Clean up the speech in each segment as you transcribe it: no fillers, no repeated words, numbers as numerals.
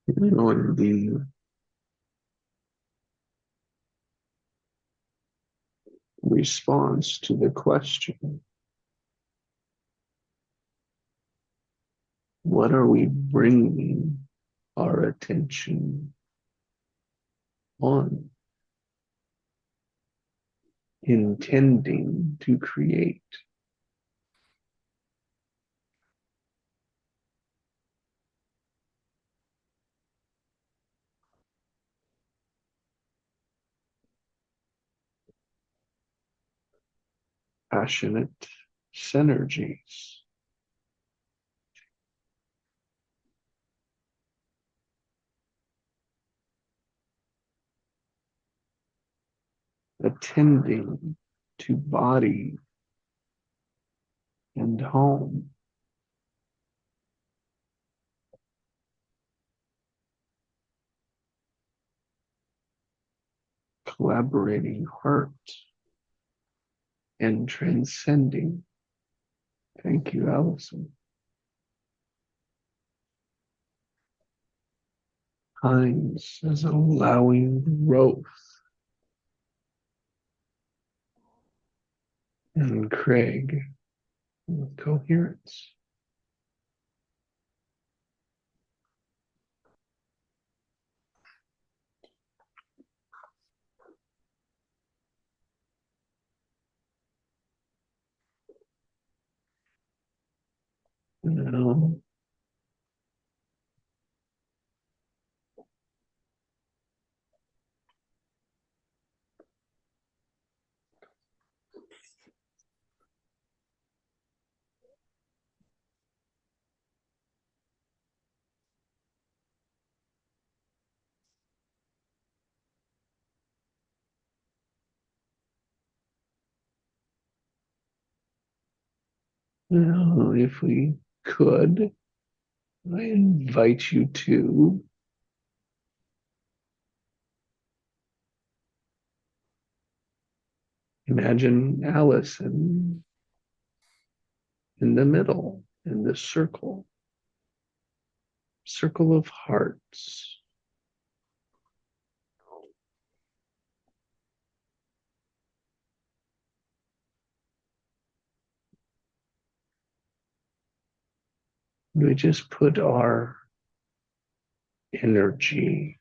In the response to the question, what are we bringing our attention on, intending to create? Passionate synergies, attending to body and home, collaborating heart and transcending. Thank you, Allison. Hines as allowing growth, and Craig with coherence. Now, if we could, I invite you to imagine Allison in the middle, in the circle of hearts. We just put our energy,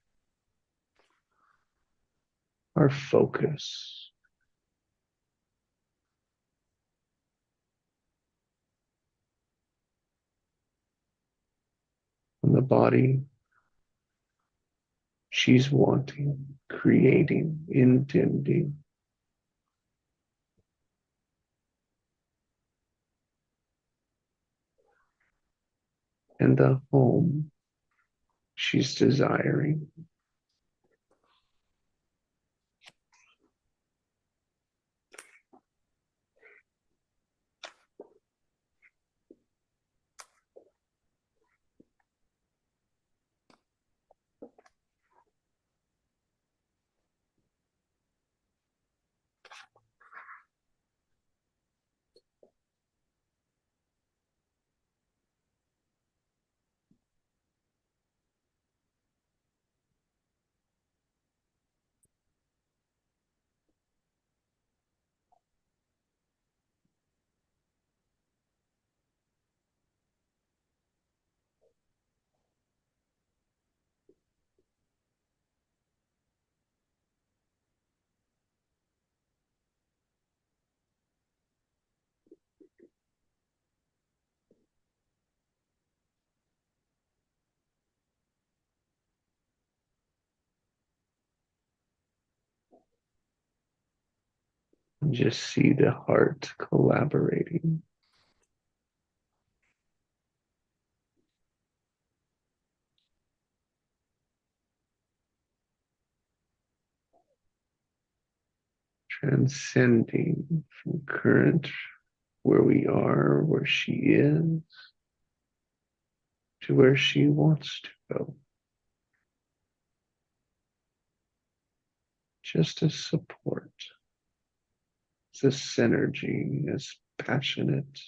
our focus on the body she's wanting, creating, intending, and the home she's desiring. And just see the heart collaborating, transcending from current where we are, where she is, to where she wants to go. Just as support, as synergy, as passionate.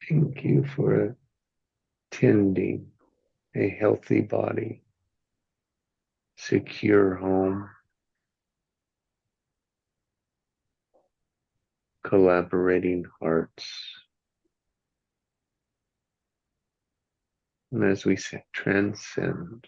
Thank you for tending a healthy body, secure home, collaborating hearts. And as we transcend,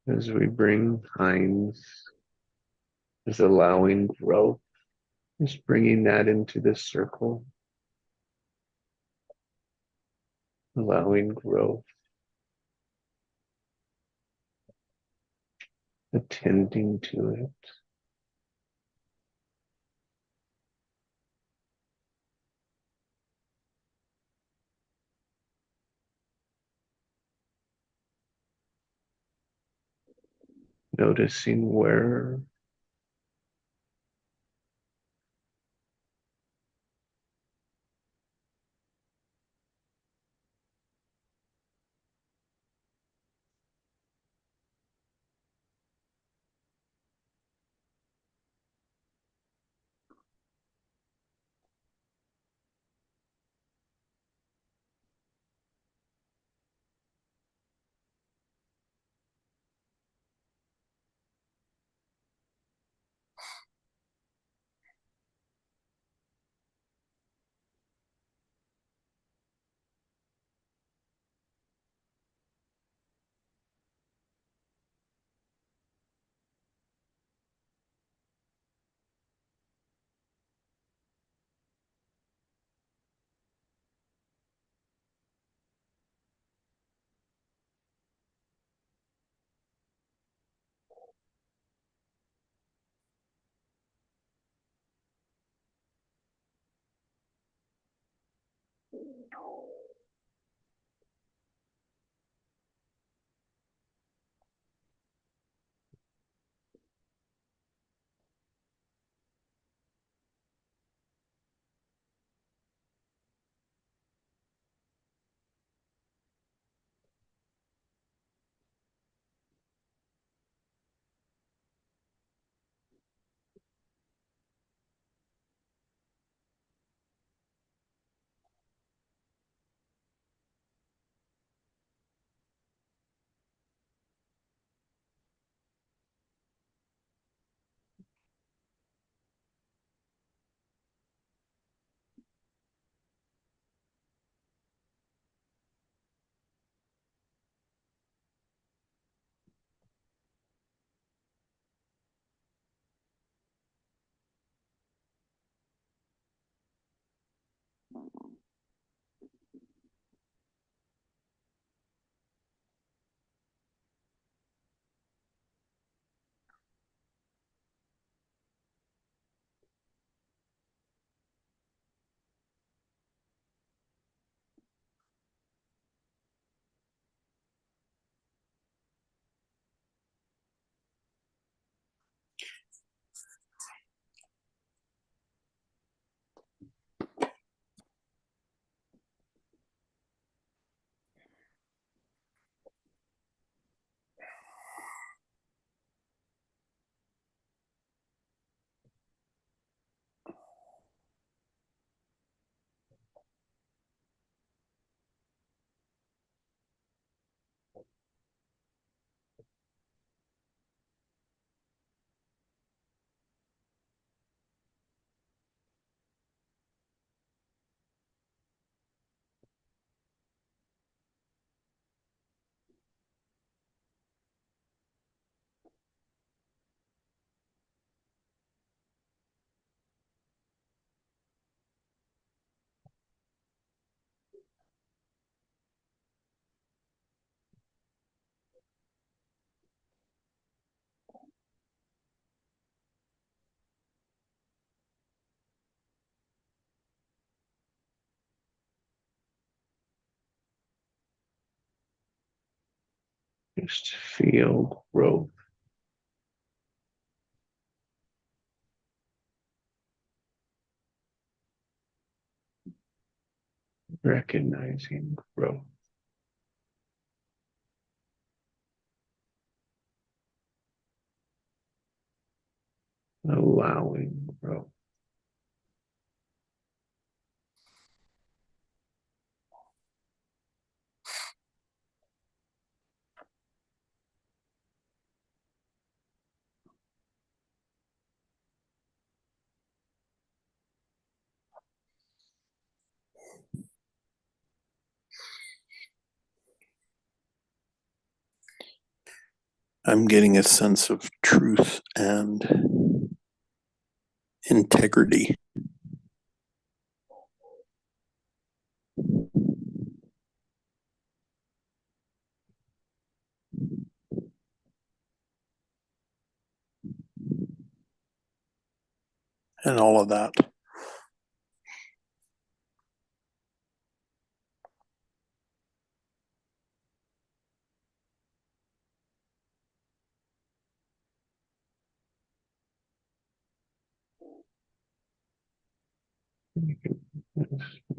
as we bring Heinz, is allowing growth, just bringing that into the circle, allowing growth, attending to it. Noticing where Just feel growth. Recognizing growth. Allowing growth. I'm getting a sense of truth and integrity. And all of that. You can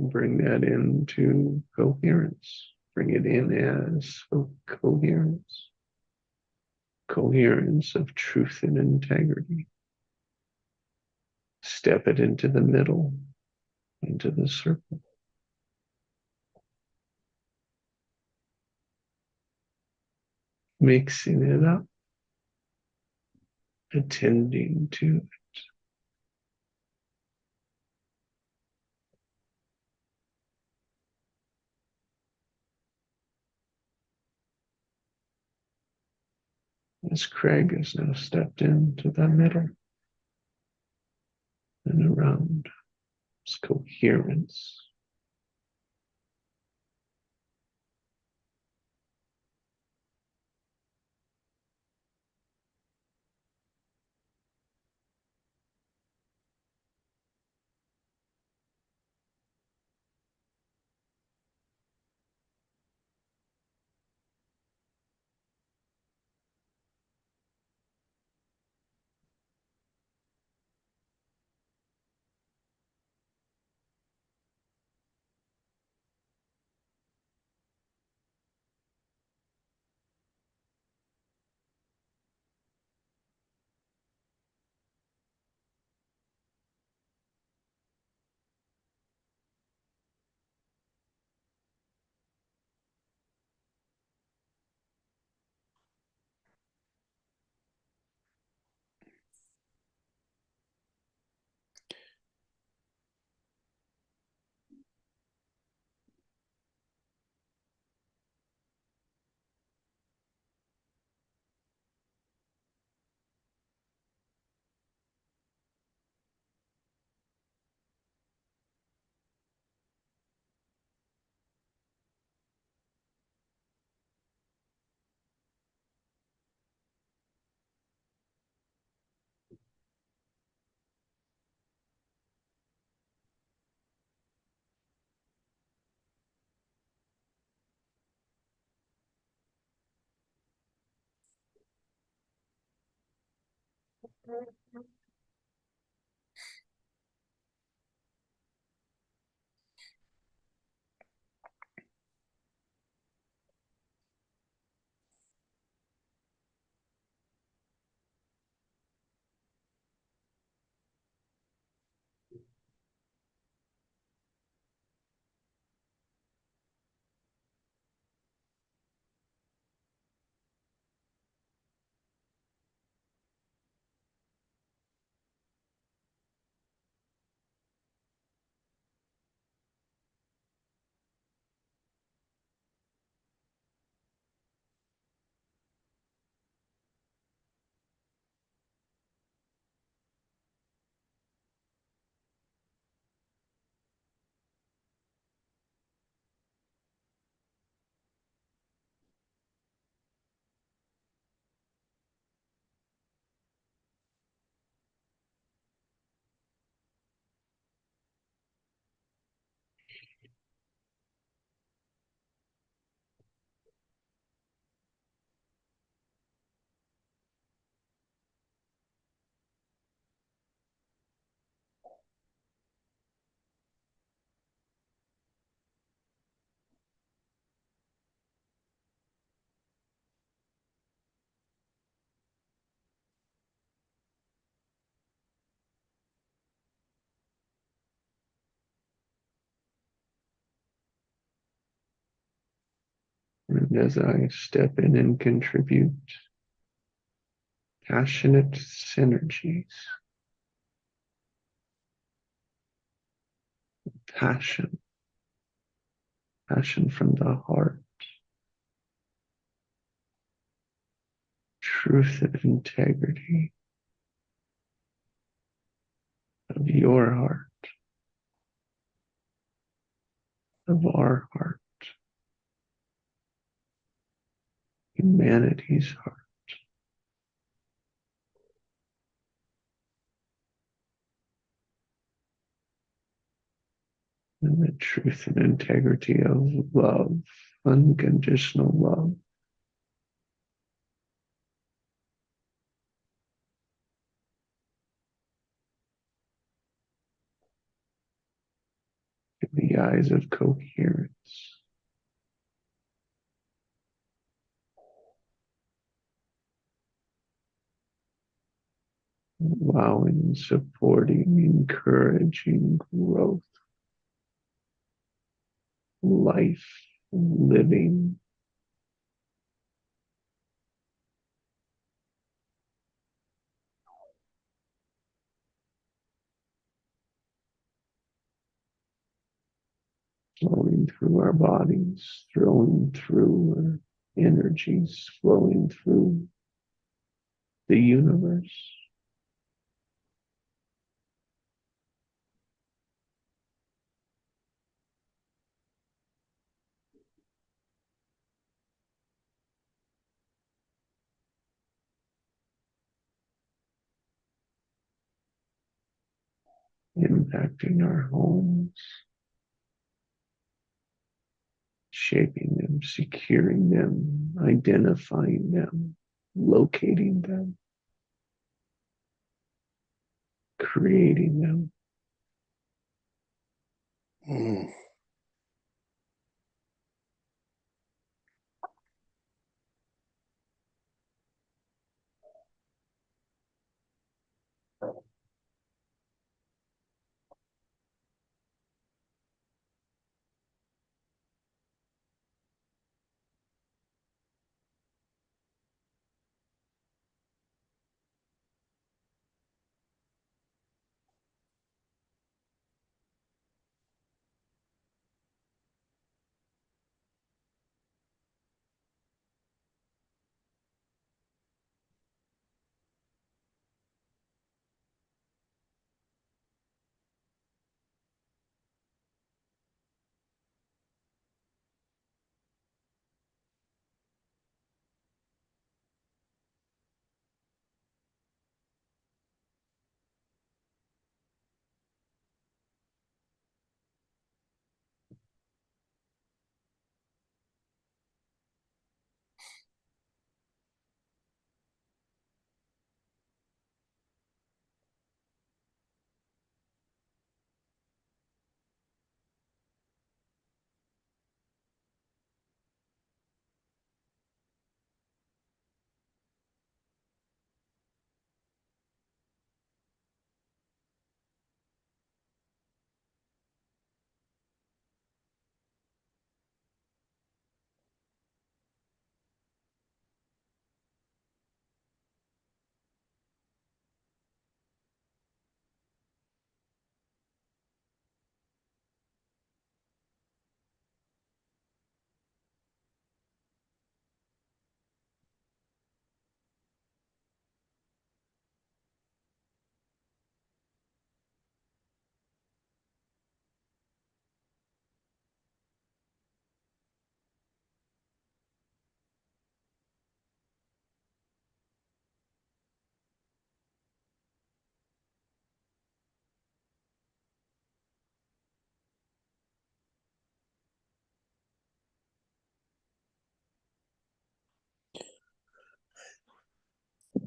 bring that into coherence. Bring it in as coherence. Coherence of truth and integrity. Step it into the middle, into the circle. Mixing it up, attending to it. As Craig has now stepped into the middle and around its coherence. And as I step in and contribute passionate synergies, passion, passion from the heart, truth and integrity of your heart, of our heart, humanity's heart. And the truth and integrity of love, unconditional love. In the eyes of coherence, allowing, supporting, encouraging growth, life, living, flowing through our bodies, flowing through our energies, flowing through the universe, impacting our homes, shaping them, securing them, identifying them, locating them, creating them. Mm.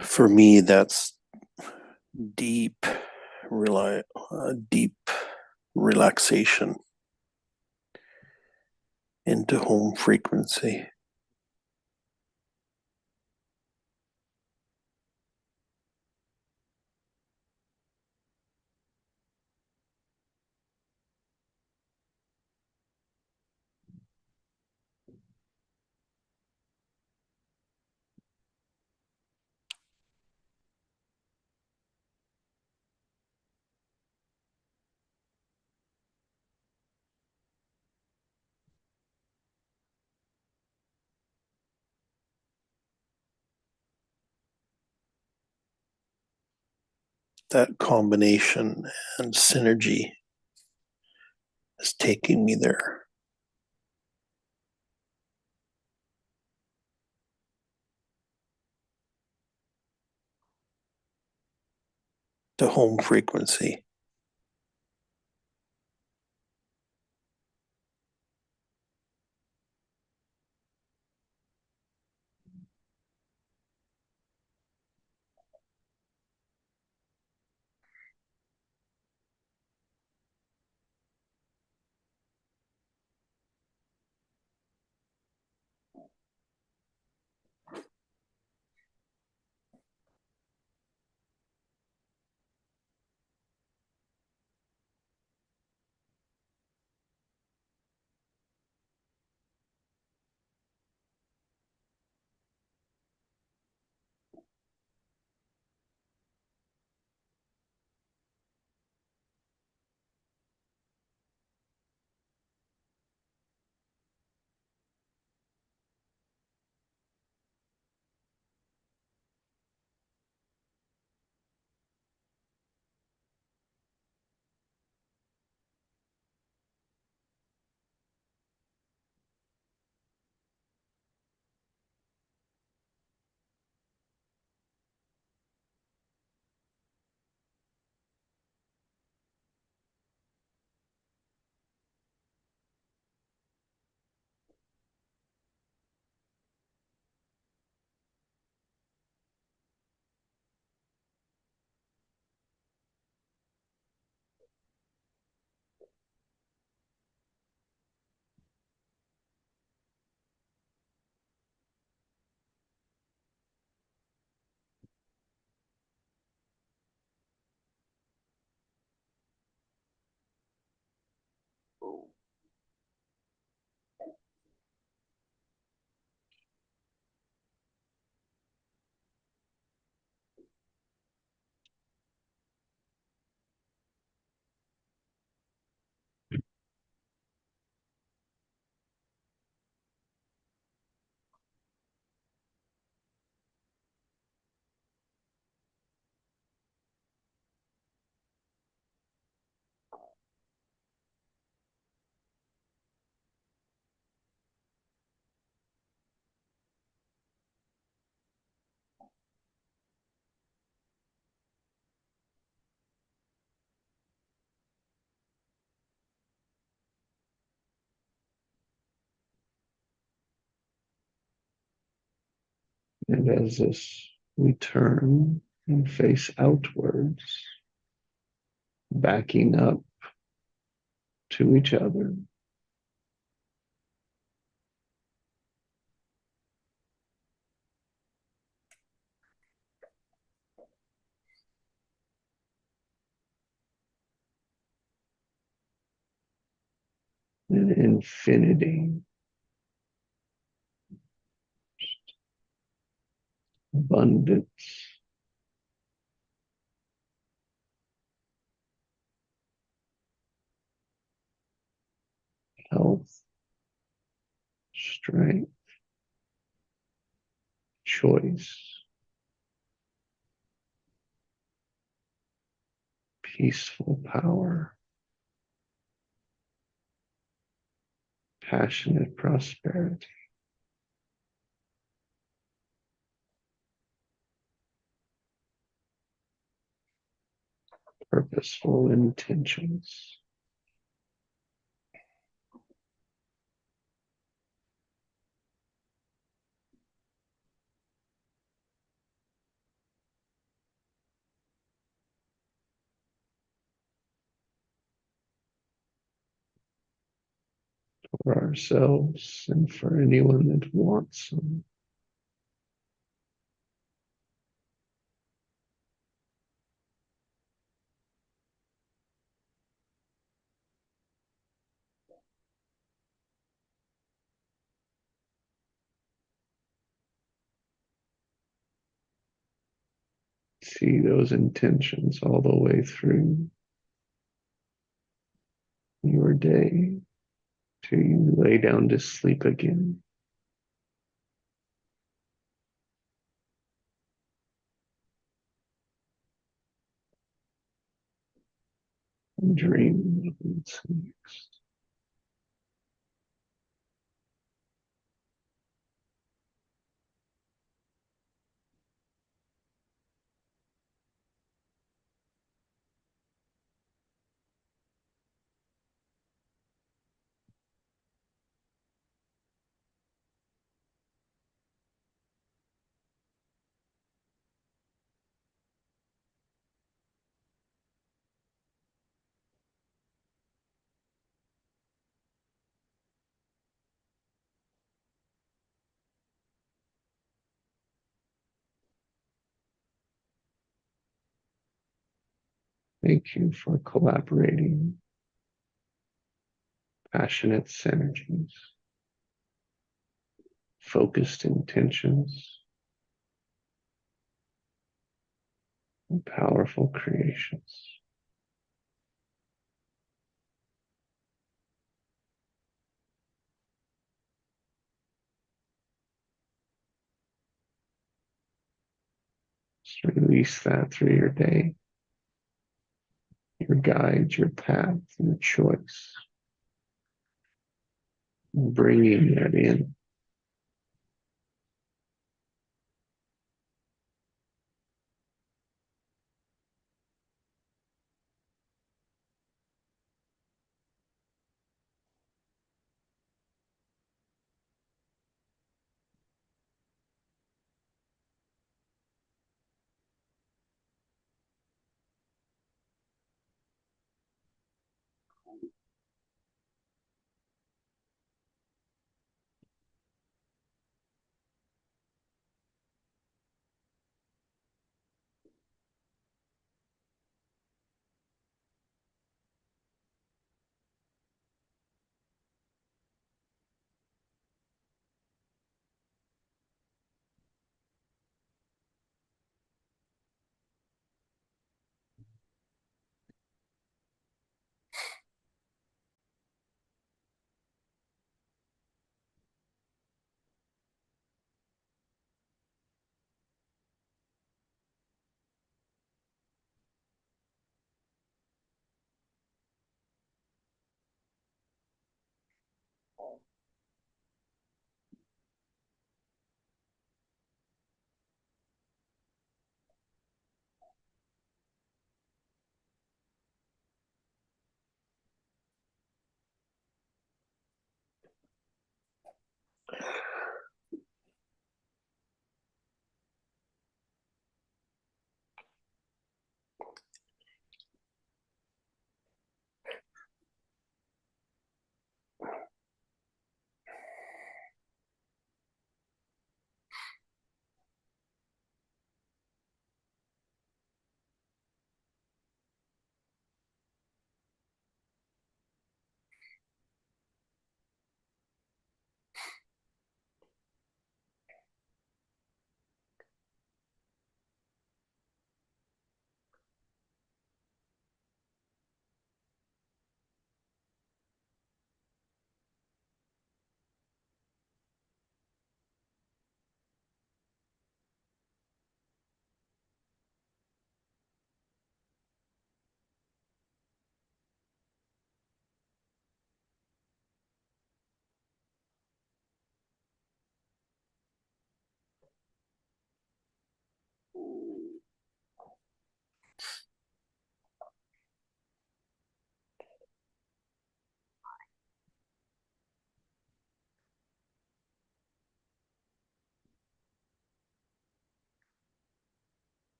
For me, that's deep, deep relaxation into home frequency. that combination and synergy is taking me there. To home frequency. And as this, we turn and face outwards, backing up to each other. An infinity, abundance, health, strength, choice, peaceful power, passionate prosperity, purposeful intentions. For ourselves and for anyone that wants them. See those intentions all the way through your day till you lay down to sleep again. dreaming of what's next. Thank you for collaborating, passionate synergies, focused intentions, and powerful creations. Just release that through your day, your guide, your path, your choice, bringing that in.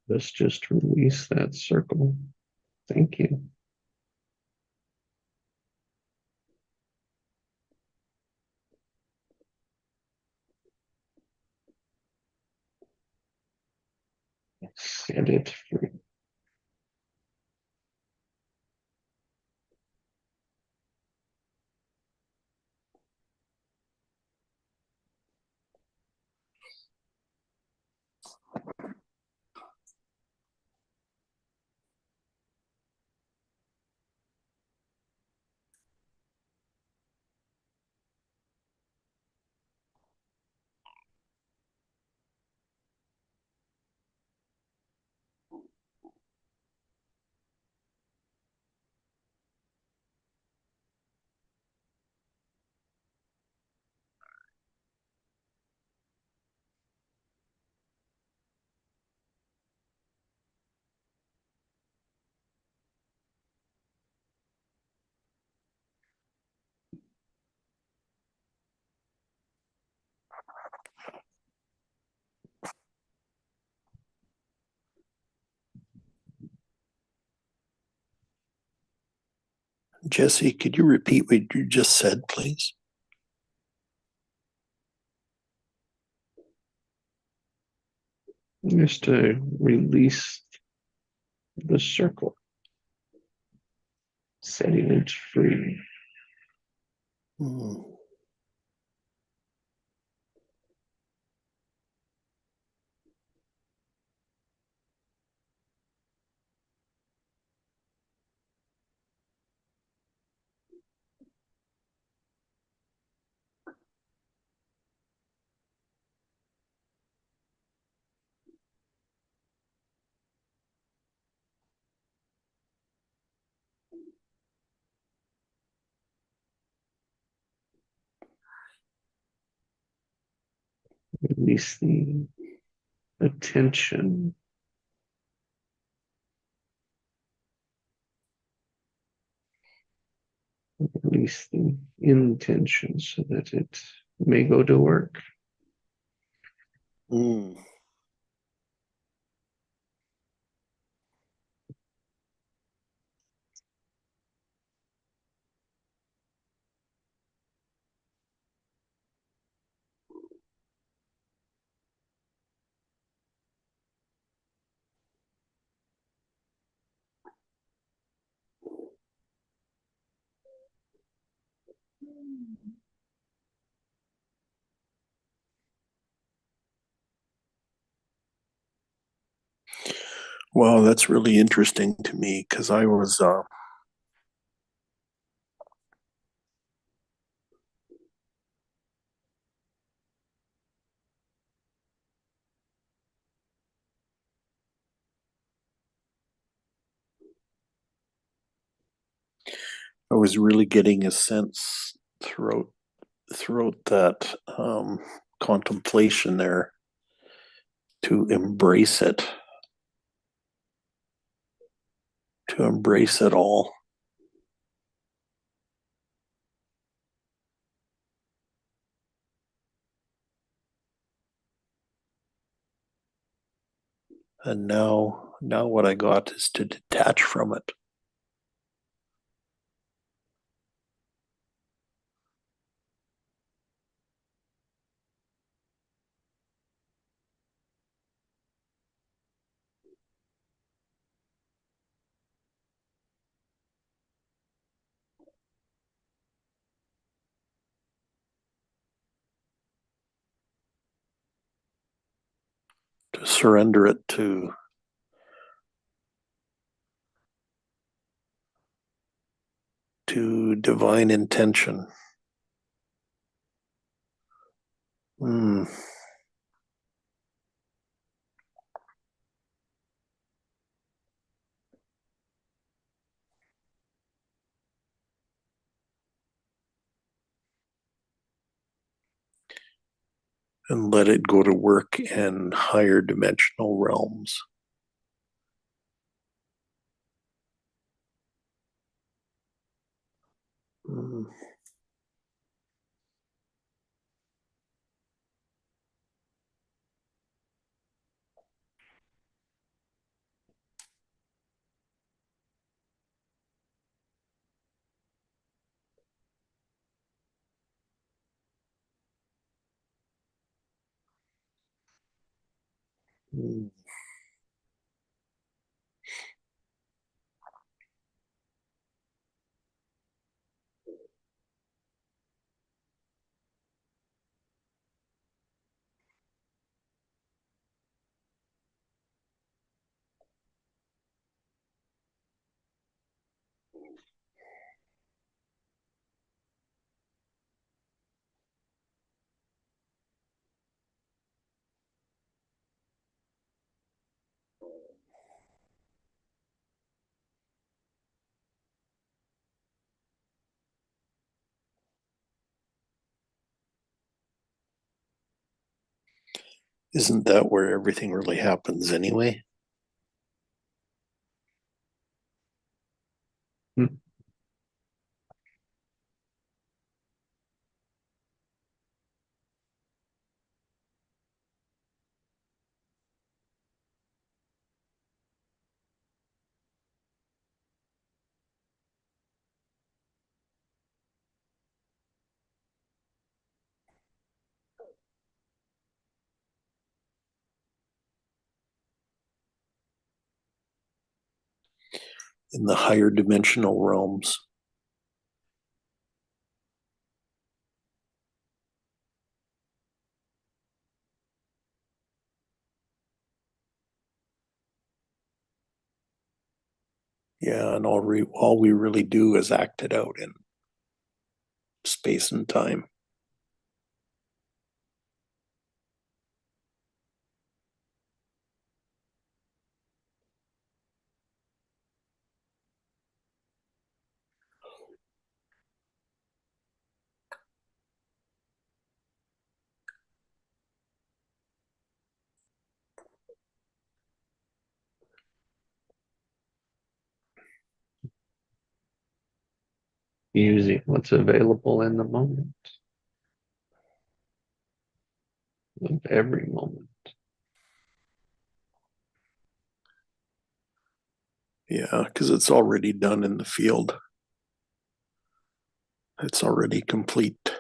Let's just release that circle. Thank you. Set it free. Jesse, could you repeat what you just said, please? Just to release the circle, setting it free. Hmm. Release the attention. Release the intention so that it may go to work. Hmm. Wow, that's really interesting to me because I was really getting a sense throughout that contemplation there to embrace it all. And now what I got is to detach from it. To surrender it to divine intention. Mm. And let it go to work in higher dimensional realms. Mm. Mm. Isn't that where everything really happens anyway? Hmm. In the higher dimensional realms. Yeah, and all we really do is act it out in space and time. Using what's available in the moment of every moment. Yeah, because it's already done in the field. It's already complete.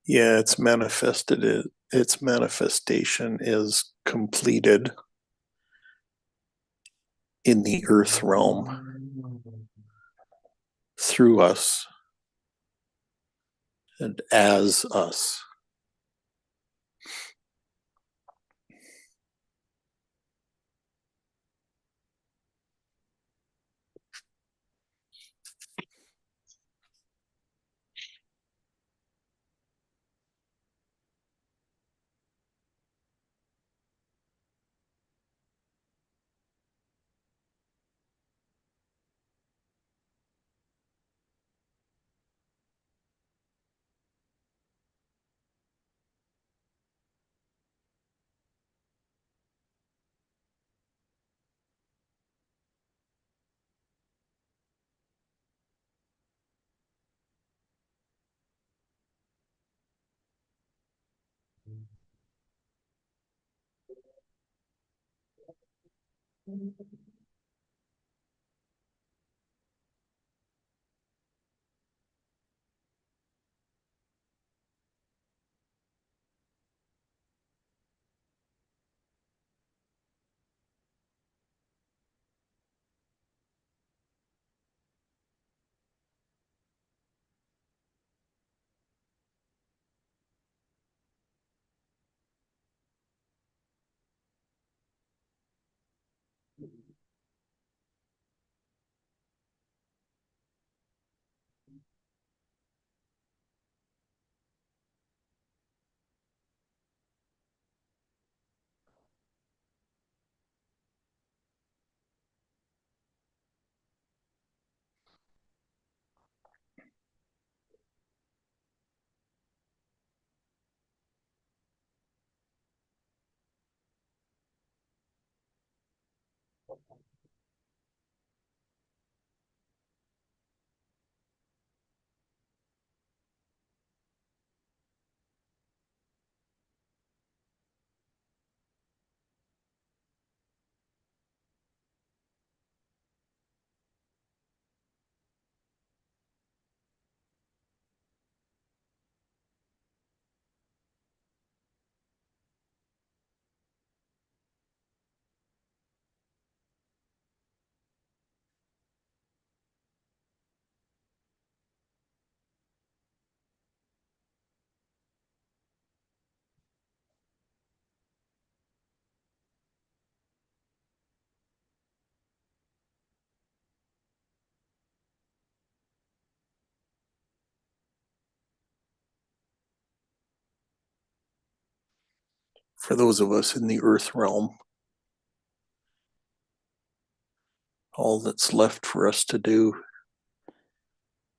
Yeah, it's manifested. Its manifestation is completed in the earth realm through us and as us. For those of us in the earth realm, all that's left for us to do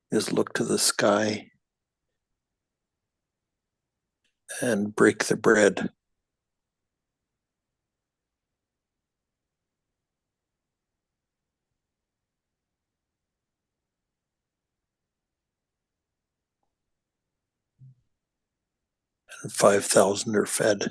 is look to the sky and break the bread. And 5,000 are fed.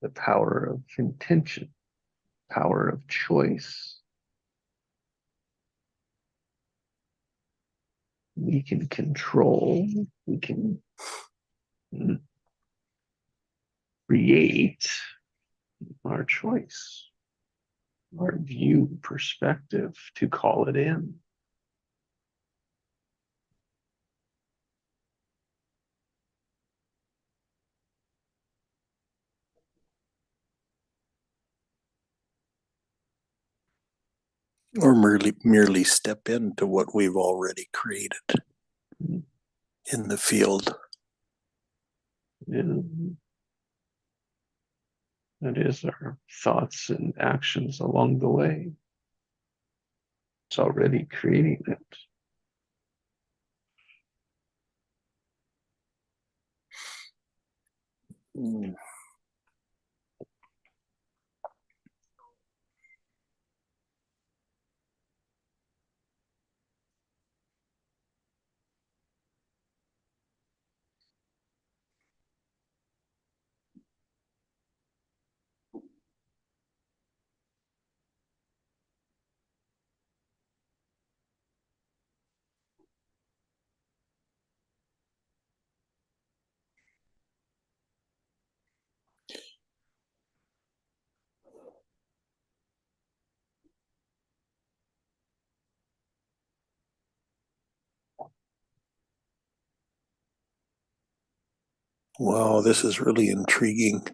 The power of intention, power of choice. We can control, we can create our choice, our view, perspective to call it in. Or merely step into what we've already created in the field. And that is our thoughts and actions along the way. It's already creating it. Mm. Wow, this is really intriguing.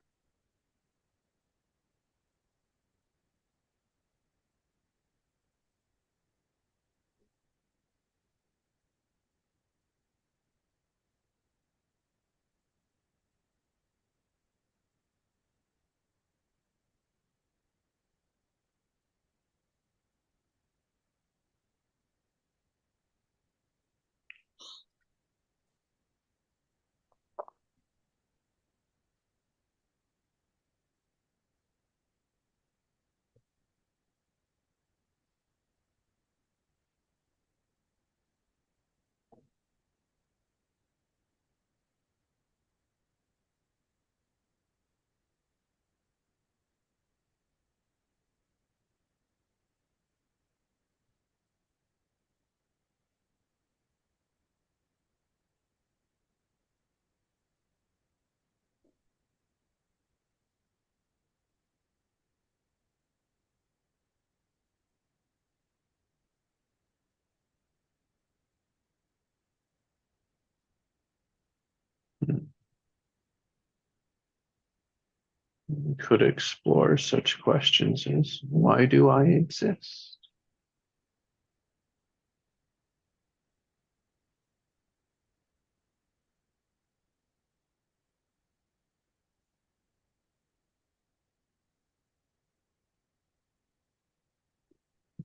We could explore such questions as, why do I exist?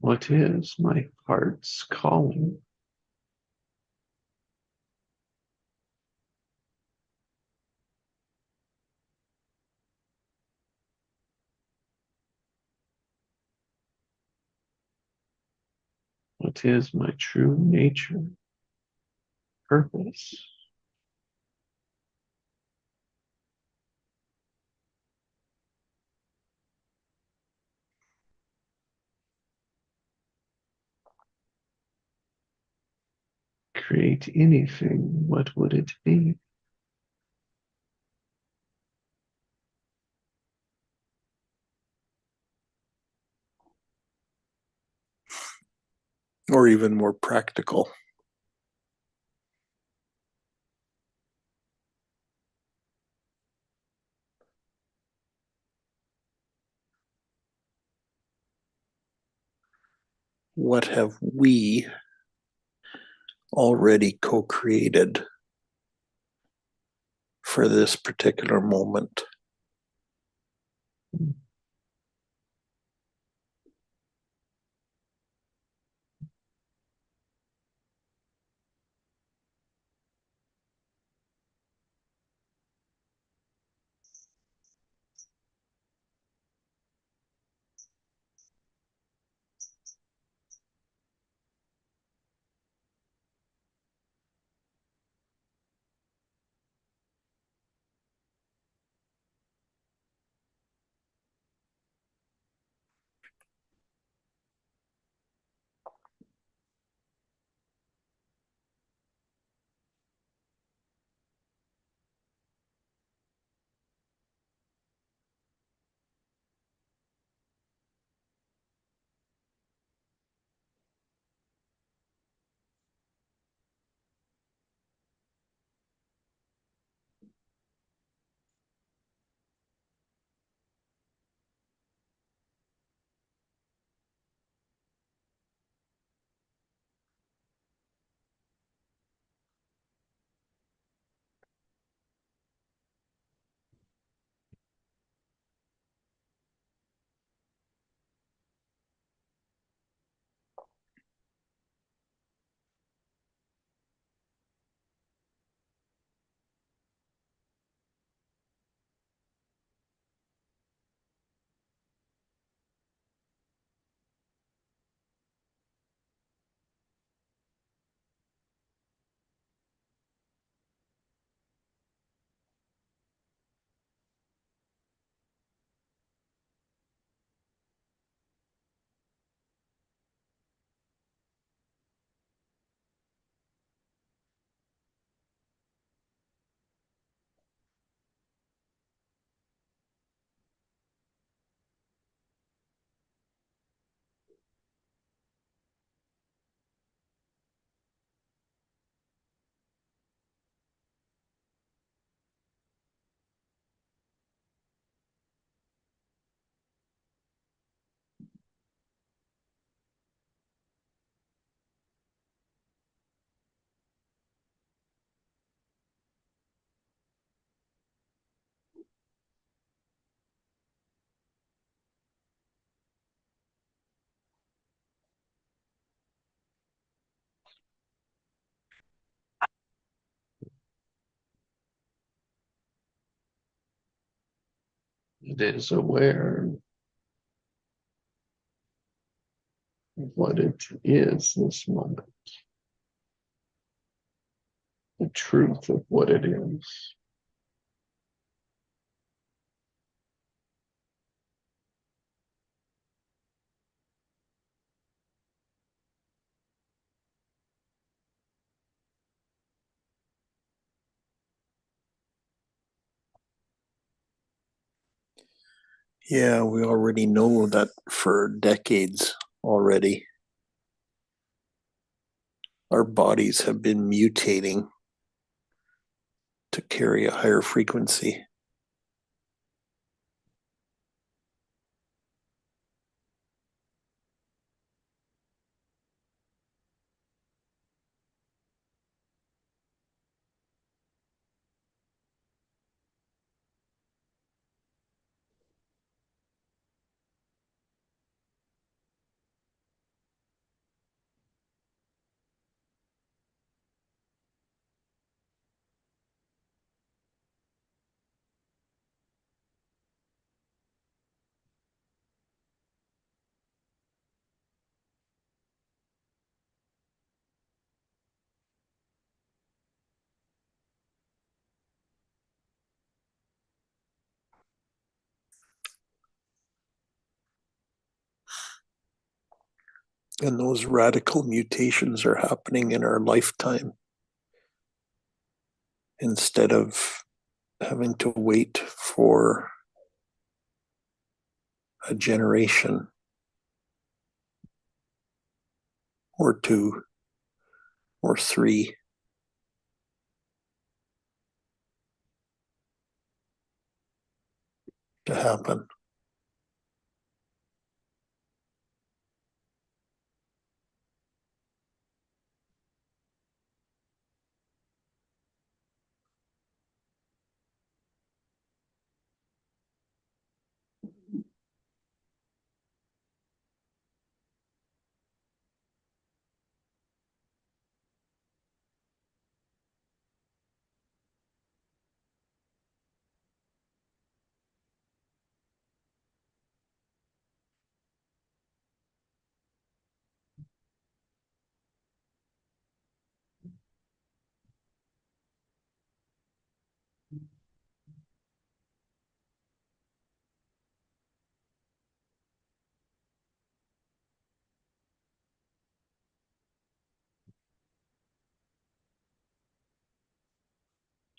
What is my heart's calling? What is my true nature, purpose? Create anything, what would it be? Or even more practical. What have we already co-created for this particular moment? It is aware of what it is this moment, the truth of what it is. Yeah, we already know that for decades already. Our bodies have been mutating to carry a higher frequency. And those radical mutations are happening in our lifetime instead of having to wait for a generation or two or three. To happen.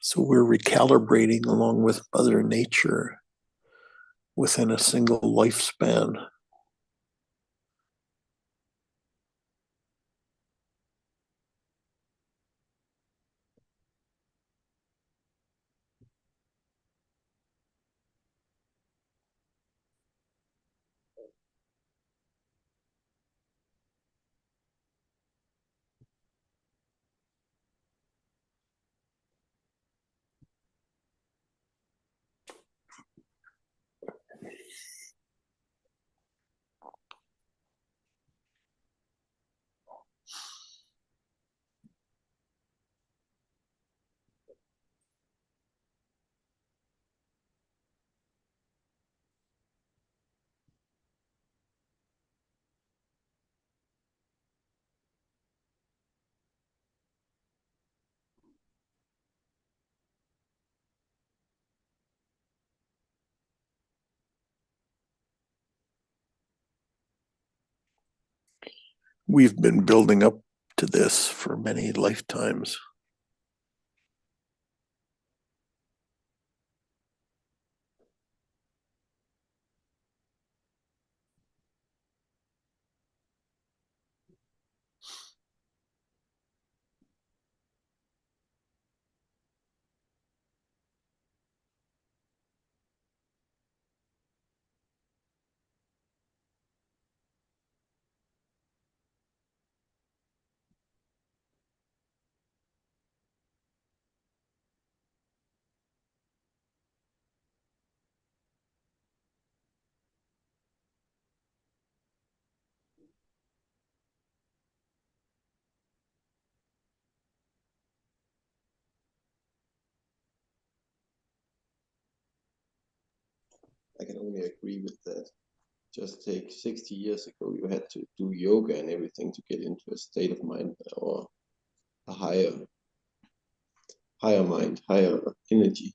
So we're recalibrating along with Mother Nature within a single lifespan. We've been building up to this for many lifetimes. I can only agree with that. Just take 60 years ago, you had to do yoga and everything to get into a state of mind or a higher mind, higher energy.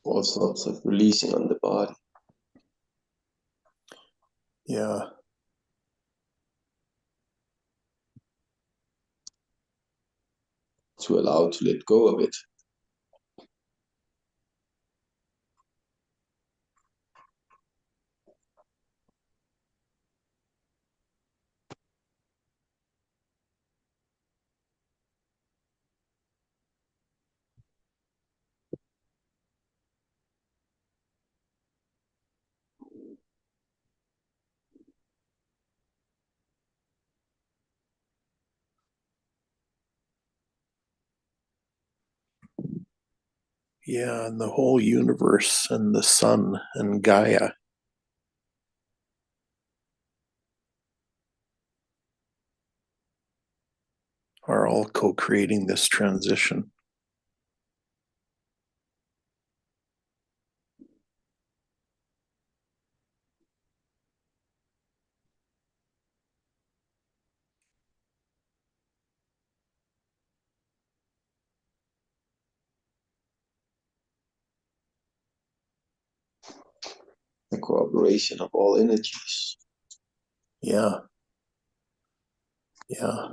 All sorts of releasing on the body. Yeah. To allow to let go of it. Yeah, and the whole universe and the sun and Gaia are all co-creating this transition. The cooperation of all energies. Yeah. Yeah.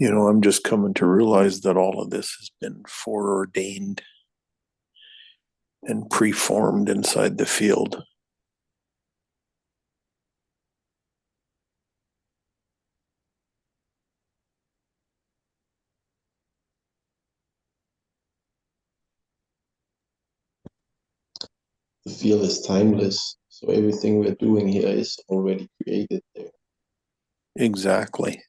I'm just coming to realize that all of this has been foreordained and preformed inside the field. The field is timeless, so everything we're doing here is already created there. Exactly.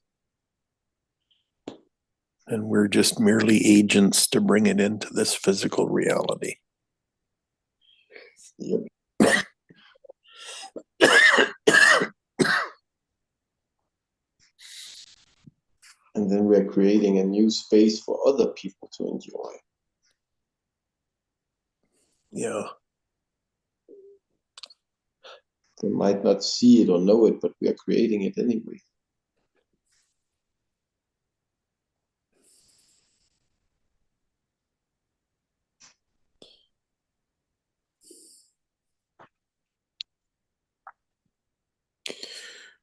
And we're just merely agents to bring it into this physical reality. Yep. And then we're creating a new space for other people to enjoy. Yeah. They might not see it or know it, but we are creating it anyway.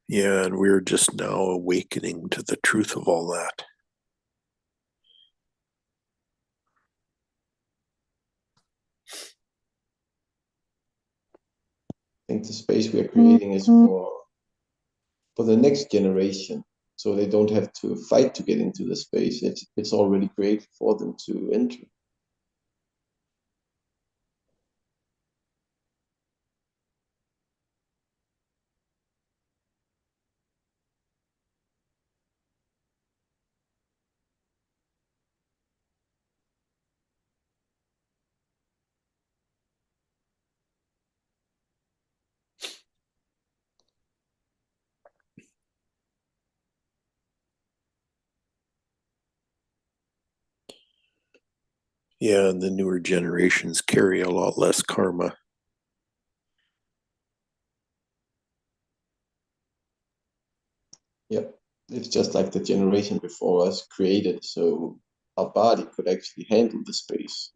Yeah, and we're just now awakening to the truth of all that. I think the space we are creating is for the next generation, so they don't have to fight to get into the space. It's already created for them to enter. Yeah, and the newer generations carry a lot less karma. Yep. It's just like the generation before us created, so our body could actually handle the space.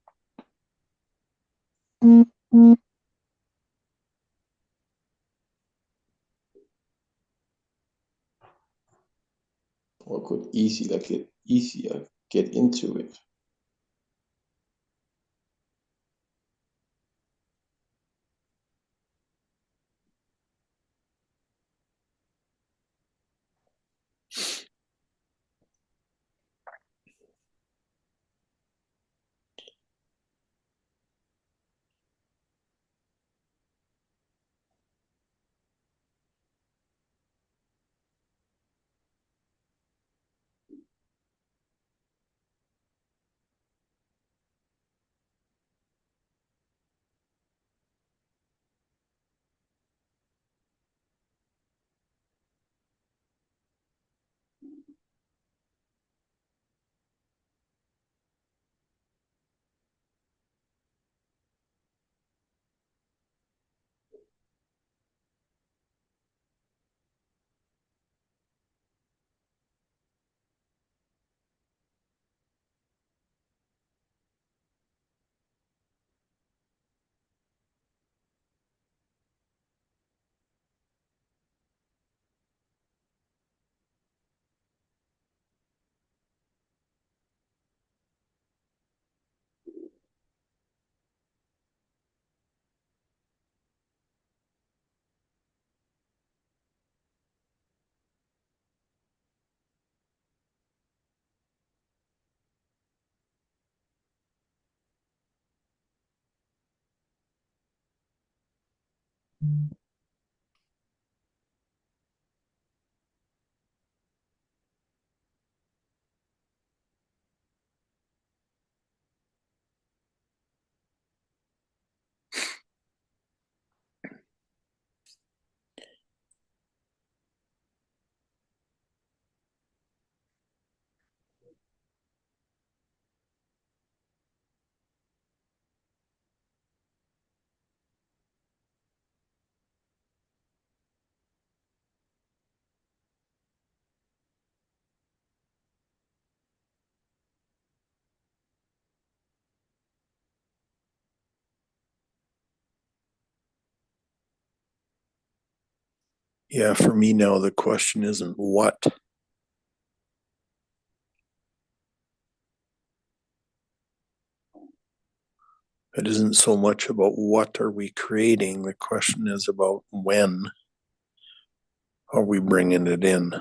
Or could easier get into it. Yeah, for me now, the question isn't what, It isn't so much about what are we creating. The question is about when are we bringing it in.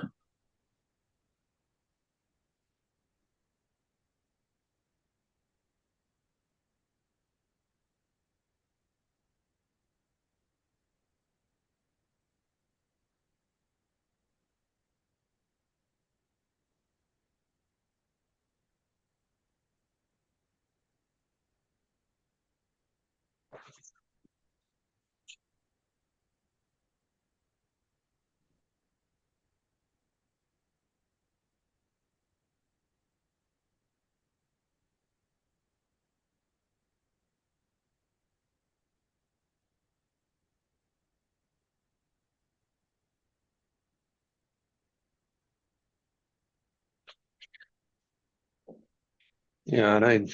Yeah, and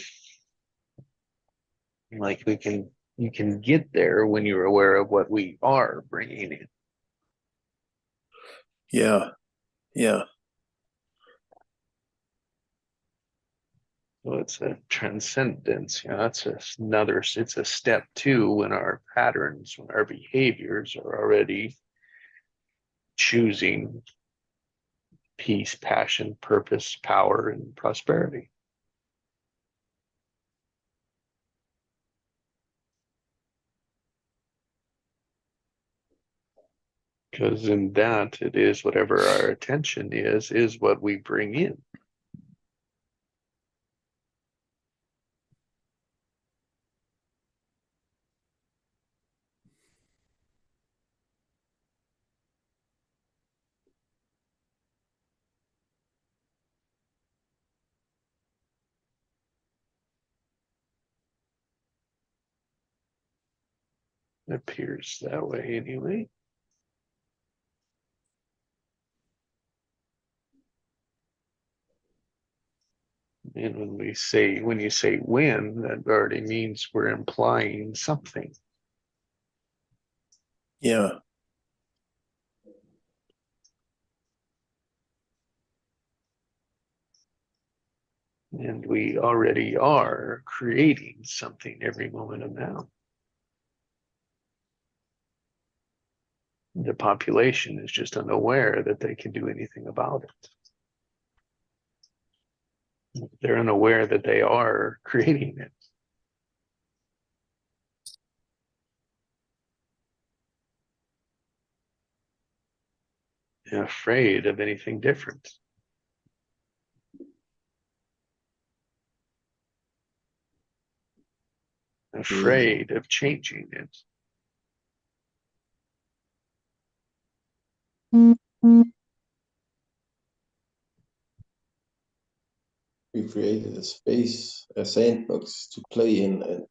you can get there when you're aware of what we are bringing in. Yeah. Yeah. So it's a transcendence, it's a step two when our patterns, when our behaviors are already choosing peace, passion, purpose, power, and prosperity. Because in that, it is whatever our attention is what we bring in. It appears that way anyway. And when you say when, that already means we're implying something. Yeah. And we already are creating something every moment of now. The population is just unaware that they can do anything about it. They're unaware that they are creating it. And afraid of anything different. Afraid of changing it. We created a space, a sandbox to play in, and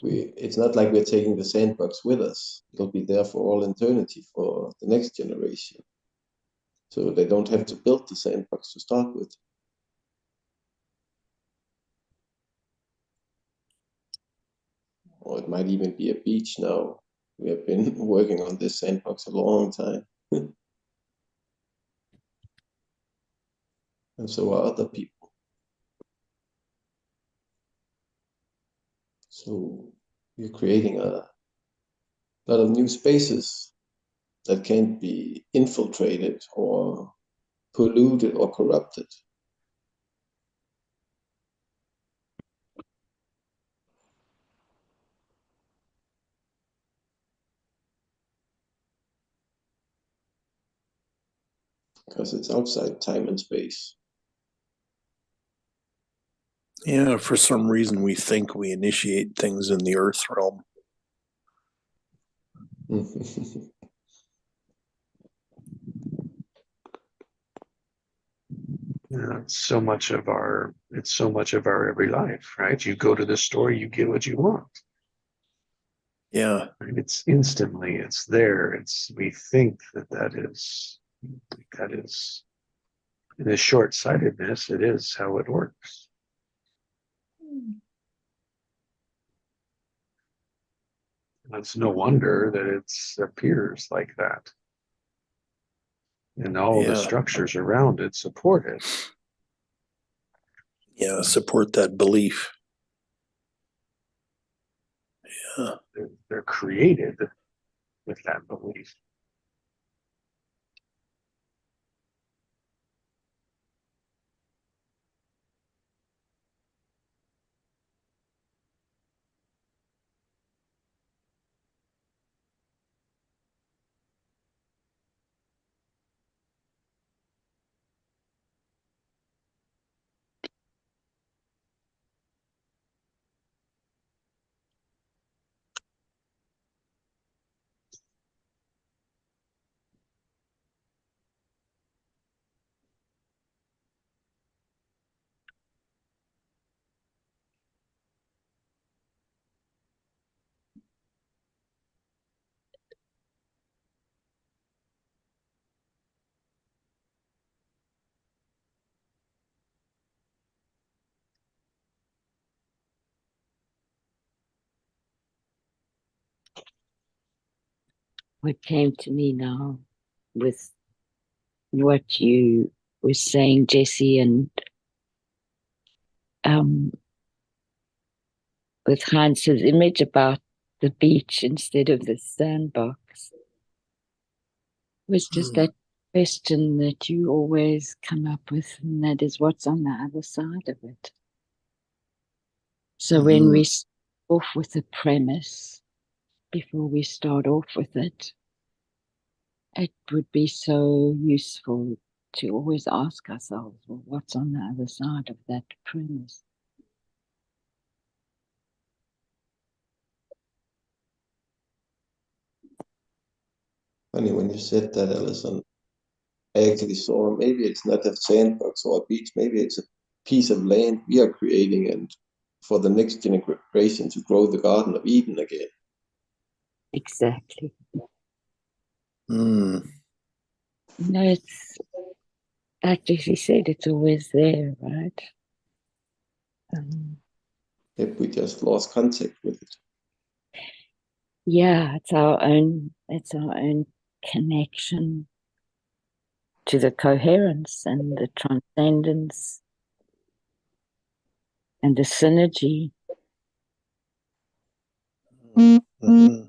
it's not like we're taking the sandbox with us. It'll be there for all eternity for the next generation. So they don't have to build the sandbox to start with. Or it might even be a beach now. We have been working on this sandbox a long time. And so are other people. So we're creating a lot of new spaces that can't be infiltrated or polluted or corrupted. Because it's outside time and space. Yeah, for some reason we think we initiate things in the earth realm. Yeah, it's so much of our every life, right? You go to the store, you get what you want. Yeah. Right? It's instantly, it's there. We think that is in the short-sightedness, it is how it works. It's no wonder that it appears like that. And all the structures around it support it. Yeah, support that belief. Yeah. They're created with that belief. What came to me now with what you were saying, Jesse, and um, with Heinz's image about the beach instead of the sandbox was just that question that you always come up with, and that is what's on the other side of it. So when we start off with a premise, before we start off with it, it would be so useful to always ask ourselves, well, what's on the other side of that premise? Funny when you said that, Alison, I actually saw maybe it's not a sandbox or a beach, maybe it's a piece of land we are creating and for the next generation to grow the Garden of Eden again. Exactly. Mm. No, it's like Jesse said, it's always there, right? If we just lost contact with it. Yeah, it's our own connection to the coherence and the transcendence and the synergy. Mm-hmm.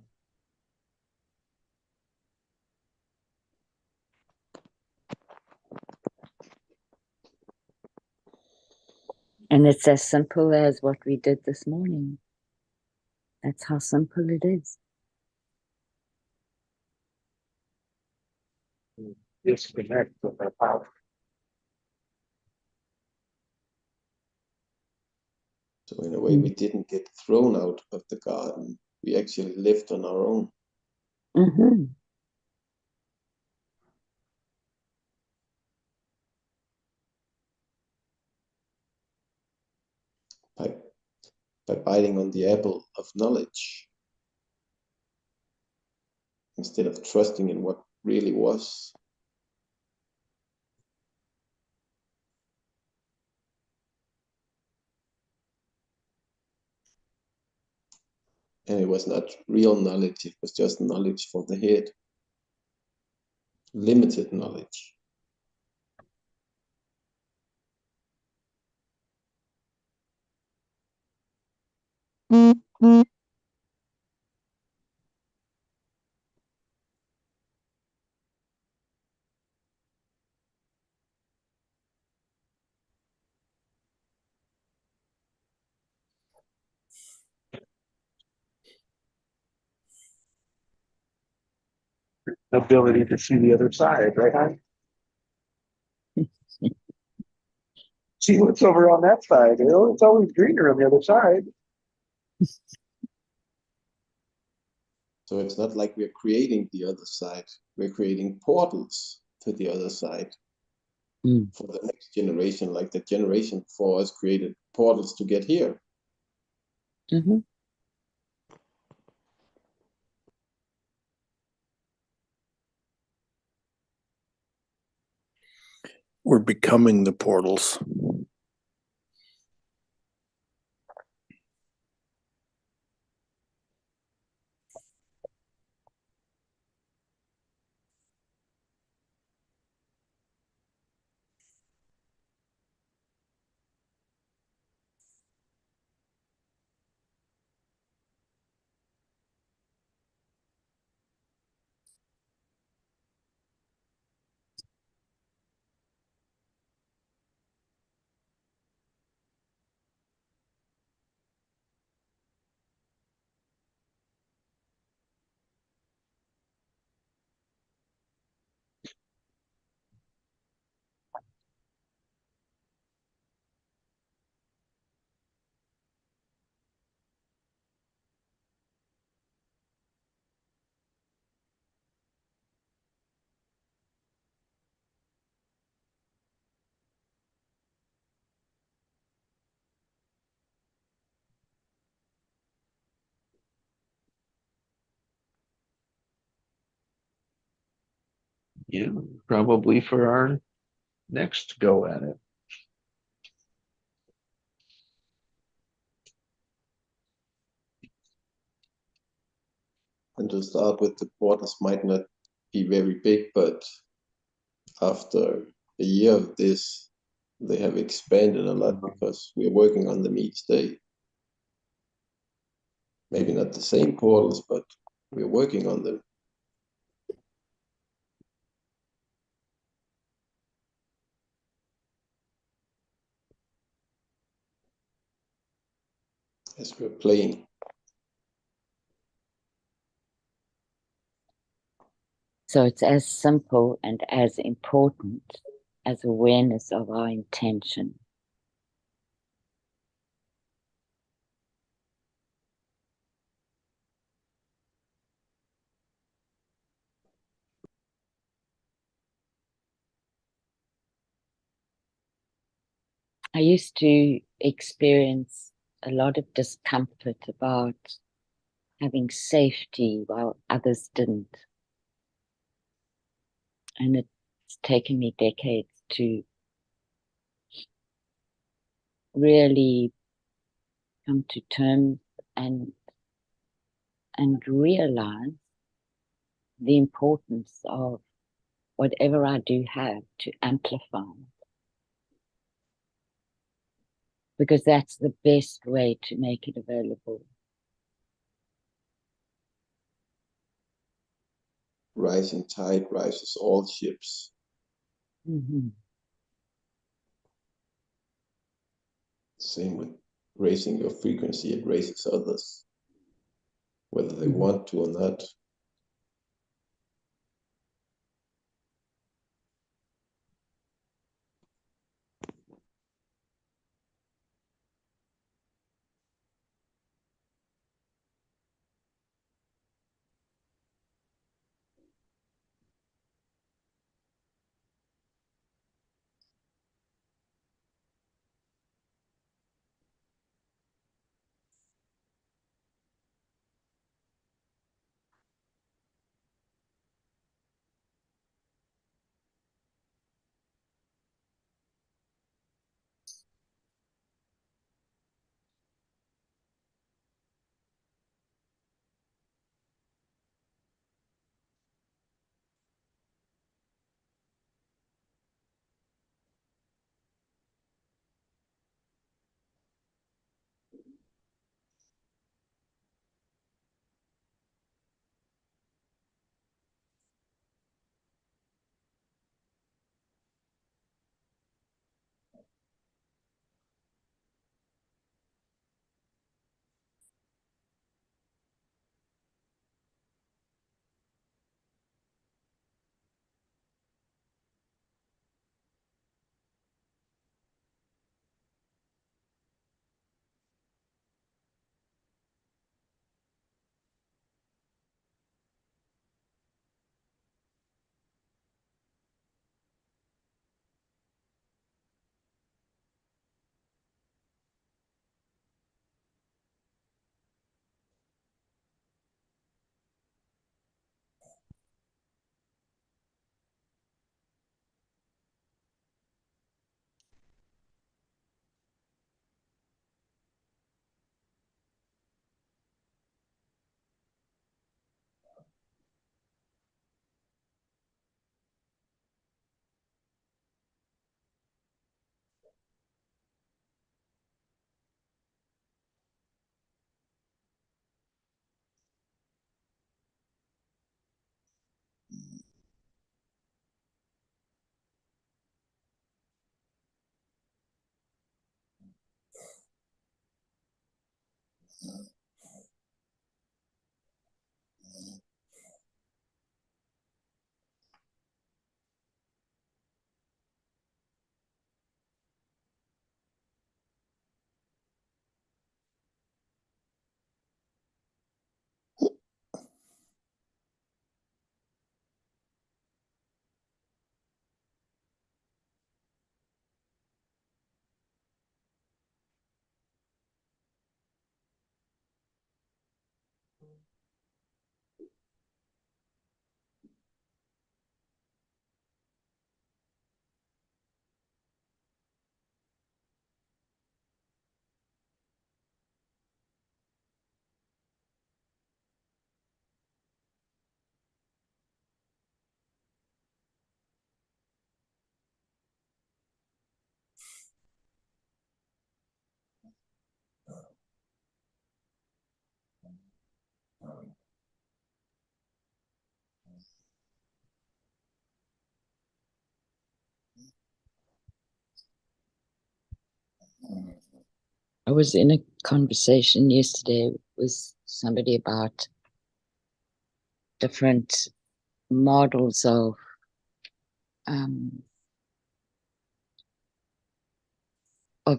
And it's as simple as what we did this morning. That's how simple it is. Disconnect from our power. So in a way, we didn't get thrown out of the garden. We actually lived on our own. Mm-hmm. By biting on the apple of knowledge instead of trusting in what really was. And it was not real knowledge, it was just knowledge for the head, limited knowledge. Ability to see the other side, right? Hon? See what's over on that side. It's always greener on the other side. So it's not like we're creating the other side. We're creating portals to the other side for the next generation, like the generation before us created portals to get here. Mm-hmm. We're becoming the portals. Yeah, probably for our next go at it. And to start with, the borders might not be very big, but after a year of this, they have expanded a lot because we're working on them each day. Maybe not the same portals, but we're working on them. As we're playing. So it's as simple and as important as awareness of our intention. I used to experience a lot of discomfort about having safety while others didn't. And it's taken me decades to really come to terms and realize the importance of whatever I do have to amplify. Because that's the best way to make it available. Rising tide rises all ships. Mm-hmm. Same with raising your frequency, it raises others, whether they Mm-hmm. want to or not. I was in a conversation yesterday with somebody about different models of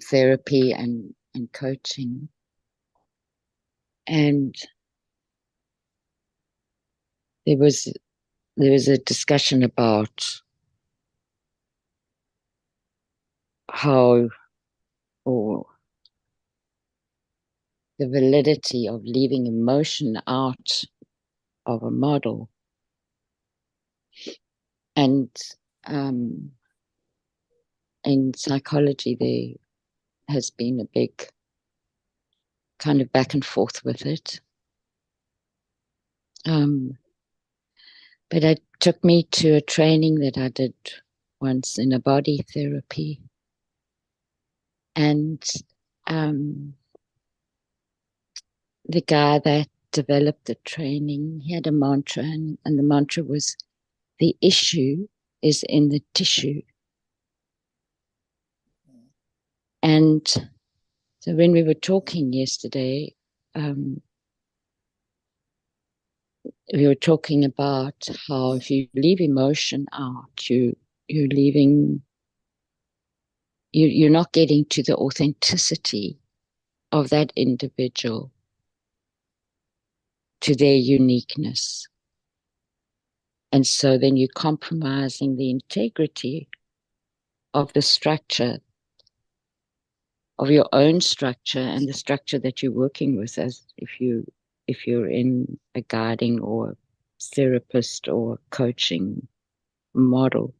therapy and coaching. And there was a discussion about how, or the validity of leaving emotion out of a model. And in psychology, there has been a big kind of back and forth with it. But it took me to a training that I did once in a body therapy. And the guy that developed the training, he had a mantra, and the mantra was, the issue is in the tissue. And so when we were talking yesterday, we were talking about how if you leave emotion out, you're leaving, you're not getting to the authenticity of that individual, to their uniqueness. And so then you're compromising the integrity of the structure, of your own structure, and the structure that you're working with, as if you're in a guiding or therapist or coaching model.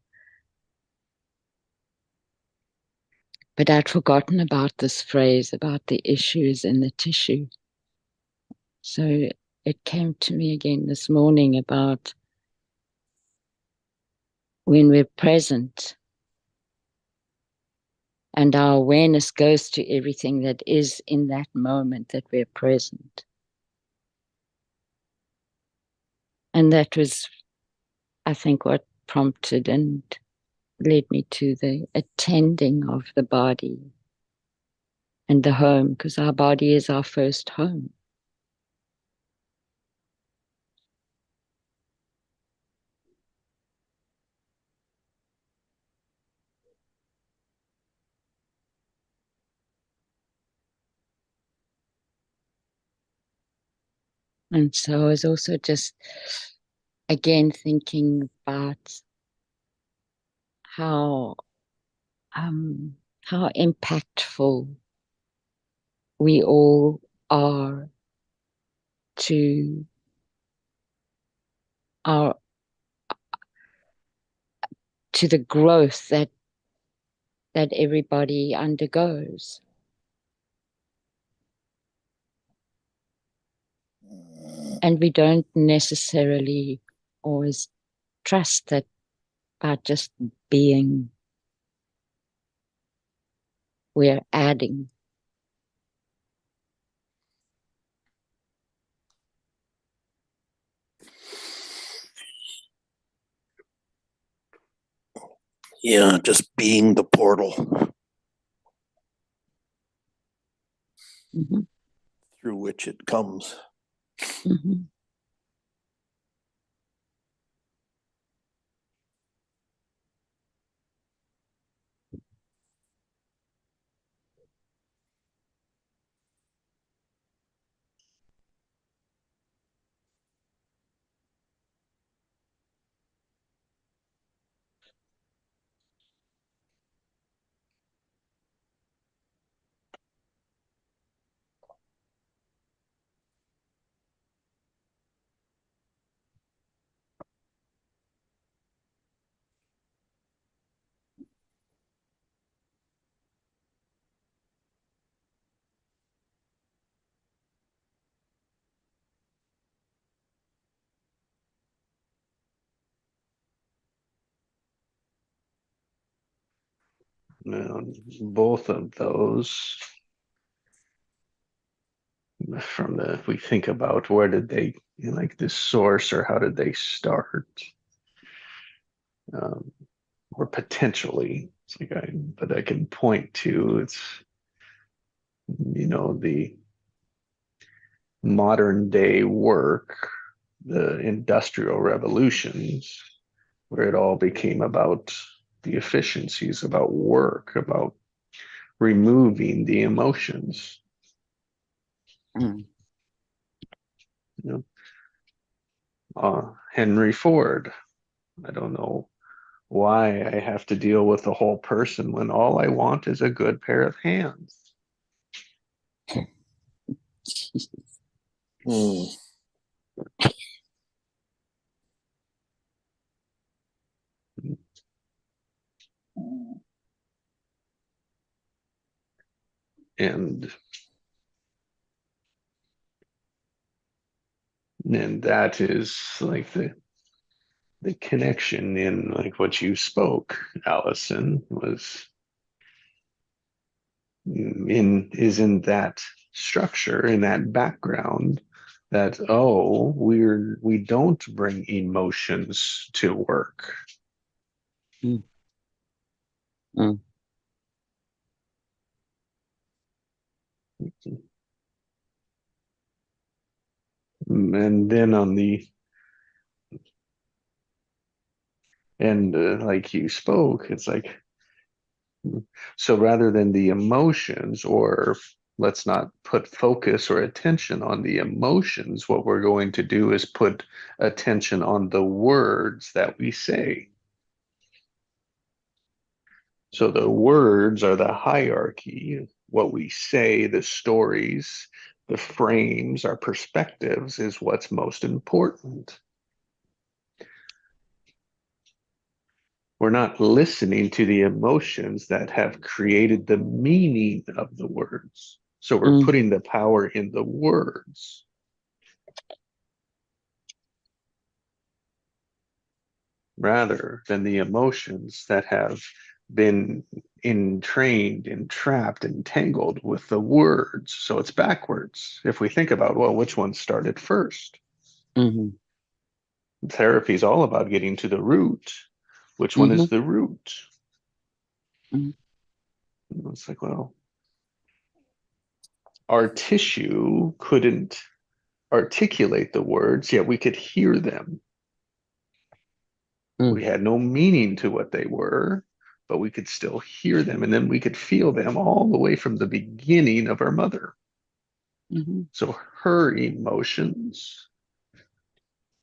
But I'd forgotten about this phrase about the issues in the tissue. So it came to me again this morning about when we're present and our awareness goes to everything that is in that moment that we're present. And that was, I think, what prompted and led me to the attending of the body and the home, because our body is our first home. And so I was also just, again, thinking about how impactful we all are to the growth that everybody undergoes. And we don't necessarily always trust that by just being, we're adding. Yeah, just being the portal Mm-hmm. through which it comes. Mm-hmm. Now, both of those, if we think about where did they, like this source, or how did they start? Or potentially, it's like but I can point to, it's the modern day work, the industrial revolutions, where it all became about the efficiencies, about work, about removing the emotions. Mm. You Henry Ford. I don't know why I have to deal with the whole person when all I want is a good pair of hands. Hmm. And that is like the connection in like what you spoke, Allison, was in that structure, in that background, that we don't bring emotions to work. Mm. Mm. And then on the and like you spoke, it's like, so rather than the emotions, or let's not put focus or attention on the emotions, what we're going to do is put attention on the words that we say. So the words are the hierarchy, what we say, the stories, the frames, our perspectives is what's most important. We're not listening to the emotions that have created the meaning of the words. So we're Mm. putting the power in the words. Rather than the emotions that have been entrained, entrapped, entangled with the words. So it's backwards. If we think about, well, which one started first? Mm-hmm. Therapy is all about getting to the root. Which one Mm-hmm. is the root? Mm. It's like, well, our tissue couldn't articulate the words, yet we could hear them. Mm. We had no meaning to what they were, but we could still hear them, and then we could feel them all the way from the beginning of our mother. Mm-hmm. So her emotions,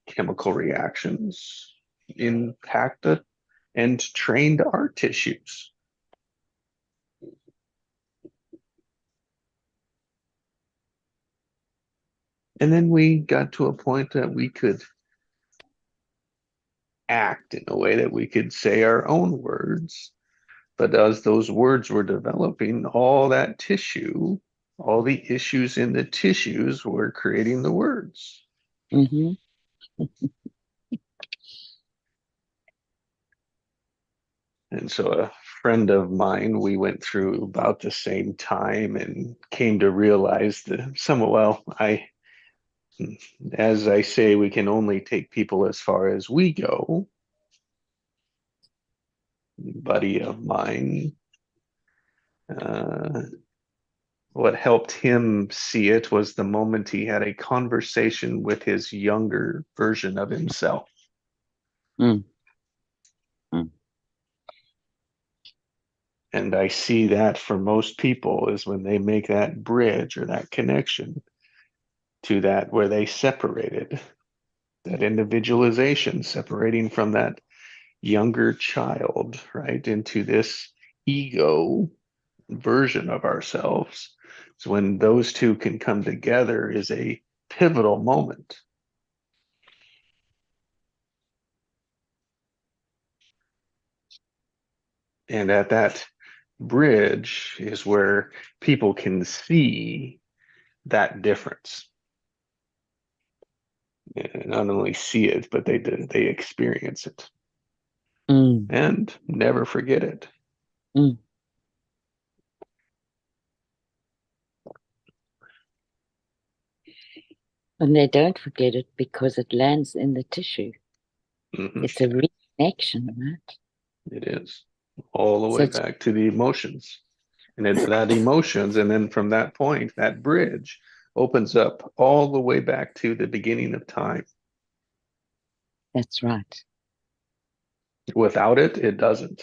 chemical reactions impacted and trained our tissues. And then we got to a point that we could act in a way that we could say our own words. But as those words were developing, all that tissue, all the issues in the tissues were creating the words. Mm-hmm. And so a friend of mine, we went through about the same time and came to realize that as I say, we can only take people as far as we go. Buddy of mine, uh, what helped him see it was the moment he had a conversation with his younger version of himself. Mm. Mm. And I see that for most people is when they make that bridge or that connection to that where they separated, that individualization, separating from that younger child, right, into this ego version of ourselves. So when those two can come together is a pivotal moment. And at that bridge is where people can see that difference. And not only see it, but they experience it Mm. and never forget it. Mm. And they don't forget it because it lands in the tissue. Mhm. It's a reconnection, right? It is all the So way it's, back to the emotions. And that emotions, and then from that point, that bridge opens up all the way back to the beginning of time. That's right. Without it, it doesn't.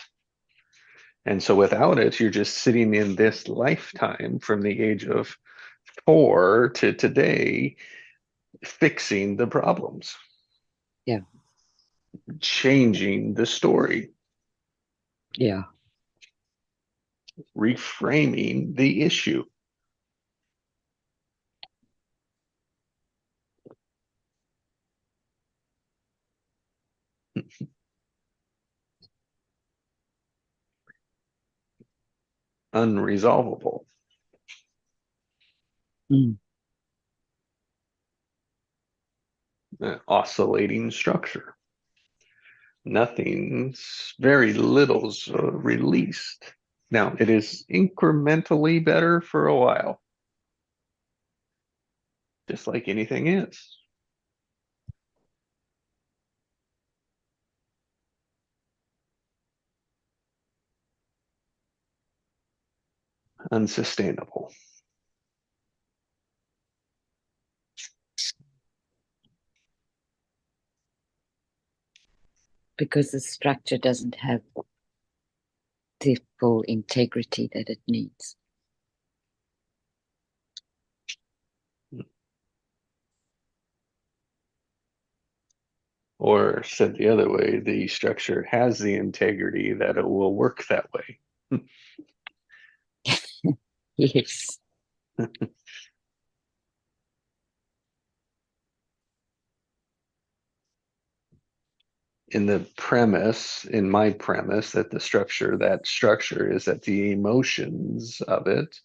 And so without it, you're just sitting in this lifetime from the age of 4 to today, fixing the problems, Yeah. changing the story, Yeah. reframing the issue. Unresolvable. Mm. Oscillating structure. Nothing's, very little's released. Now, it is incrementally better for a while, just like anything is. Unsustainable. Because the structure doesn't have the full integrity that it needs. Or said the other way, the structure has the integrity that it will work that way. Yes. In the premise, in my premise, that that structure is that the emotions of it,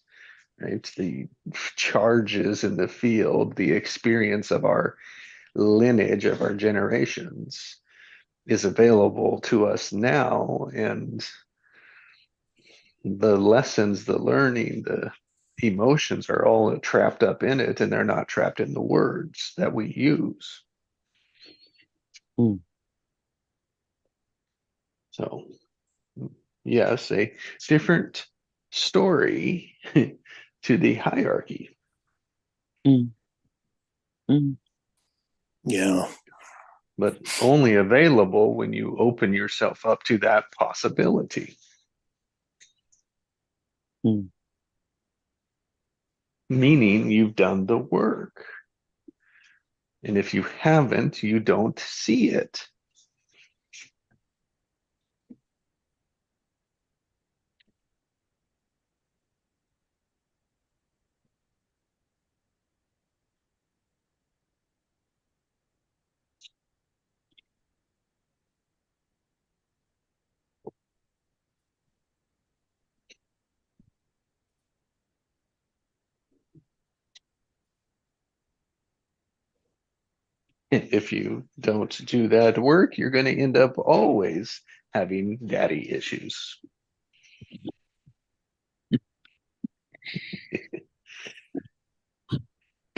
right, the charges in the field, the experience of our lineage, of our generations, is available to us now. And the lessons, the learning, the emotions are all trapped up in it, and they're not trapped in the words that we use. Mm. So, yes, a different story to the hierarchy. Mm. Mm. Yeah. But only available when you open yourself up to that possibility. Mm. Meaning you've done the work. And if you haven't, you don't see it. If you don't do that work, you're going to end up always having daddy issues.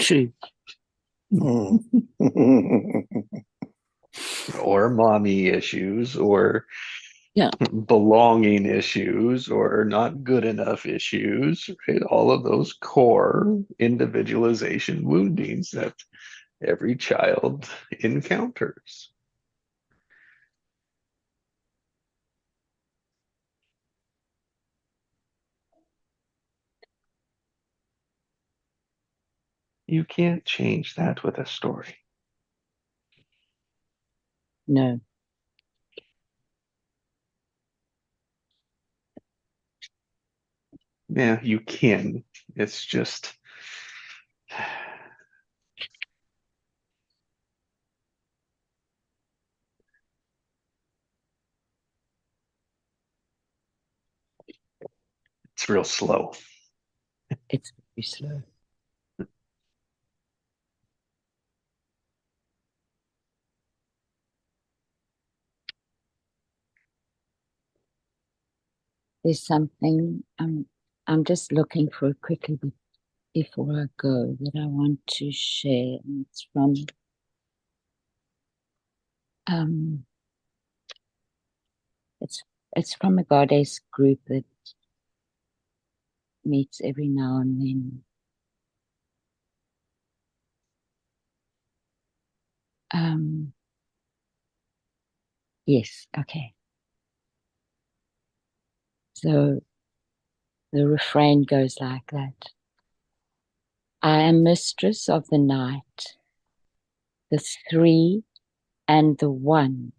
True. Mm. Or mommy issues, or Yeah. belonging issues, or not good enough issues, right? All of those core individualization woundings that every child encounters. You can't change that with a story. No. Yeah, you can. It's just it's real slow. It's very slow. There's something I'm just looking for quickly before I go that I want to share. And it's from um it's from a goddess group that meets every now and then. Yes, okay. So the refrain goes like that. I am mistress of the night, the three and the one.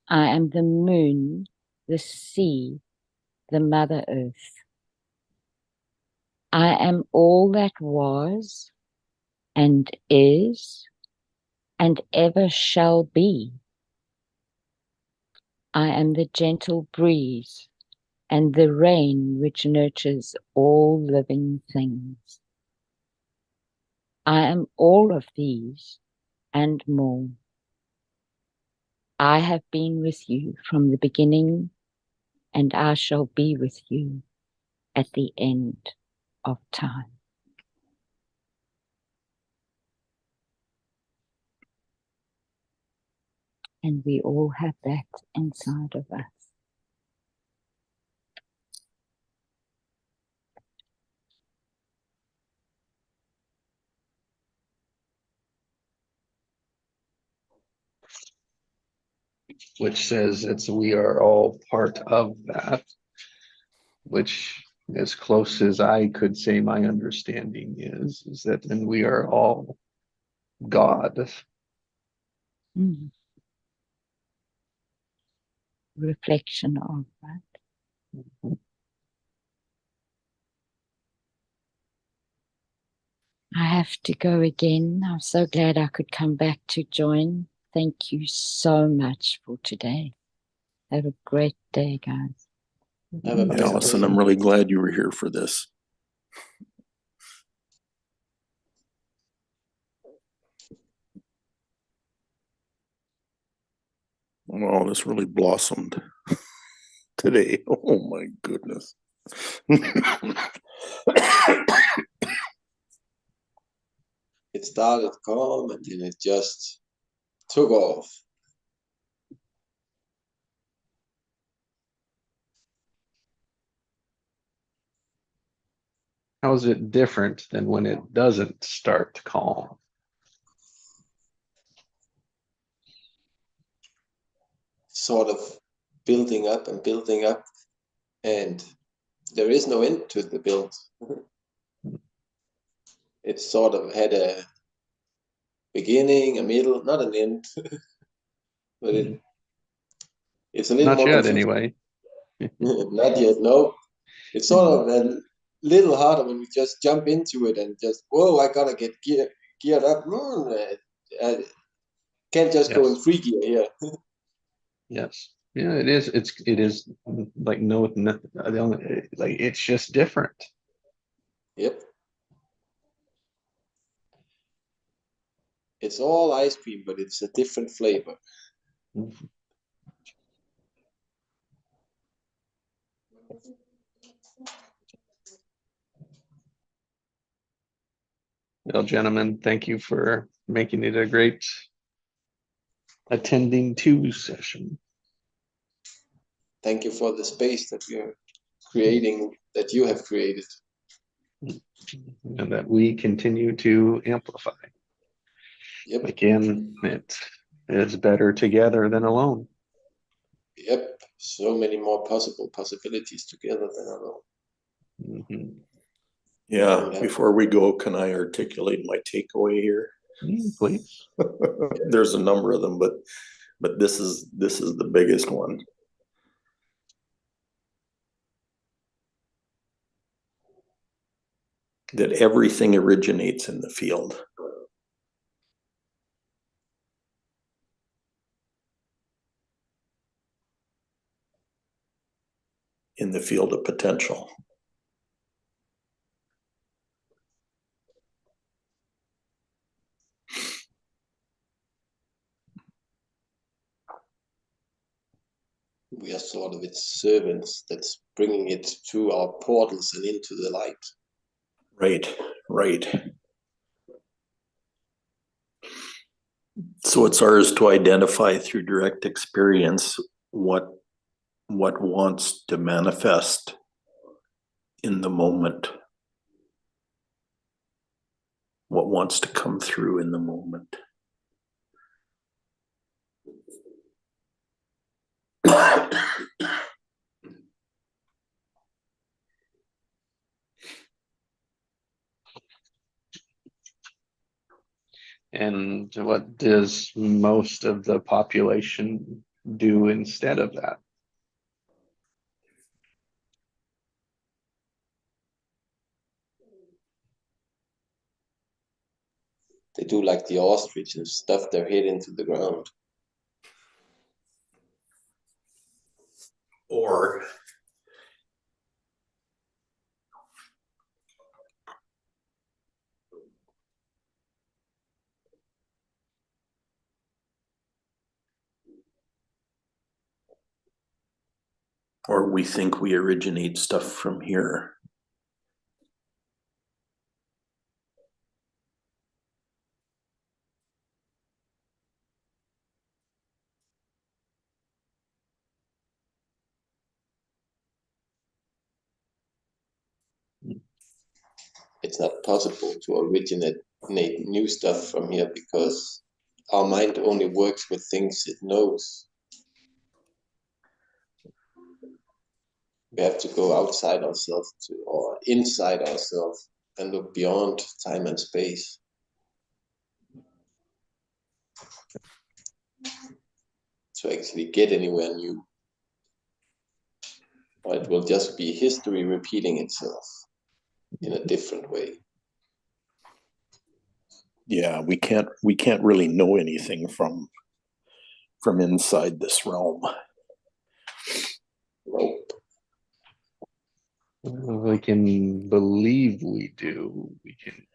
I am the moon, the sea, the Mother Earth. I am all that was and is and ever shall be. I am the gentle breeze and the rain which nurtures all living things. I am all of these and more. I have been with you from the beginning, and I shall be with you at the end of time. And we all have that inside of us. Which says it's we are all part of that, which as close as I could say my understanding is that then we are all God. Mm. Reflection of that. I have to go again. I'm so glad I could come back to join. Thank you so much for today. Have a great day, guys. Have a blessed Allison, day. I'm really glad you were here for this. Wow, this really blossomed today. Oh my goodness. It started calm and then it just took off. How is it different than when it doesn't start calm? Sort of building up and building up, and there is no end to the build. It sort of had a beginning, a middle, not an end, but it's a little Not more yet, confusing. anyway. Not yet, no. It's sort of a little harder when we just jump into it and just, whoa, I gotta get geared up. I can't just go in Yes. 3 gear here. Yes. Yeah, it is. It is like like it's just different. Yep. It's all ice cream, but it's a different flavor. Well, gentlemen, thank you for making it a great attending to session. Thank you for the space that we're creating, that you have created. And that we continue to amplify. Yep. Again, it is better together than alone. Yep. So many more possibilities together than alone. Mhm. Yeah, before we go, can I articulate my takeaway here? Please. There's a number of them, but this is the biggest one. That everything originates in the field. In the field of potential. We are sort of its servants that's bringing it through our portals and into the light. Right, right. So it's ours to identify through direct experience what wants to manifest in in the moment. What wants to come through in the moment. And what does most of the population do instead of that? They do like the ostrich and stuff their head into the ground. Or we think we originate stuff from here. It's not possible to originate new stuff from here because our mind only works with things it knows. We have to go outside ourselves or inside ourselves and look beyond time and space. To actually get anywhere new. Or it will just be history repeating itself in a different way. Yeah, we can't really know anything from inside this realm. Nope. We can believe we do. We can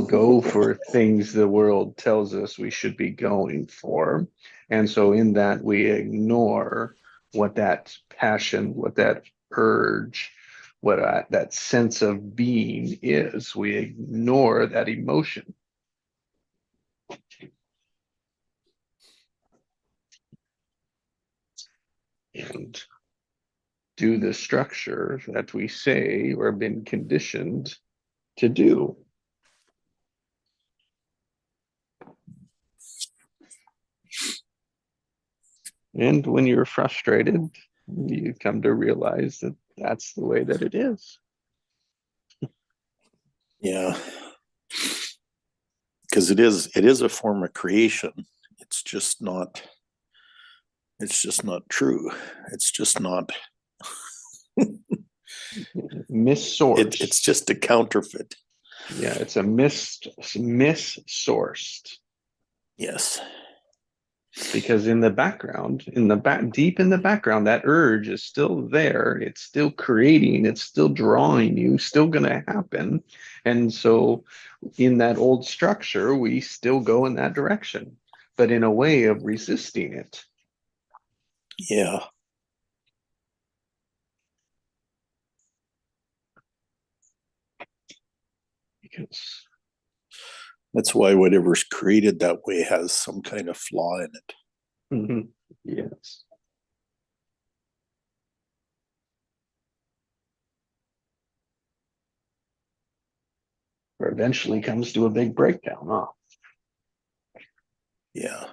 go for things the world tells us we should be going for. And so in that we ignore what that passion, what that urge, what that sense of being is. We ignore that emotion. And do the structure that we say or been conditioned to do. And when you're frustrated, you come to realize that that's the way that it is. Yeah. Because it is a form of creation. It's just not true. It's just not Missourced. It's just a counterfeit. Yeah, it's a missourced. Yes. Because in the background, deep in the background, that urge is still there. It's still creating, it's still drawing you, still gonna happen. And so in that old structure, we still go in that direction, but in a way of resisting it. Yeah. Because that's why whatever's created that way has some kind of flaw in it. mm-hmm. Yes. Or eventually comes to a big breakdown, huh? Yeah.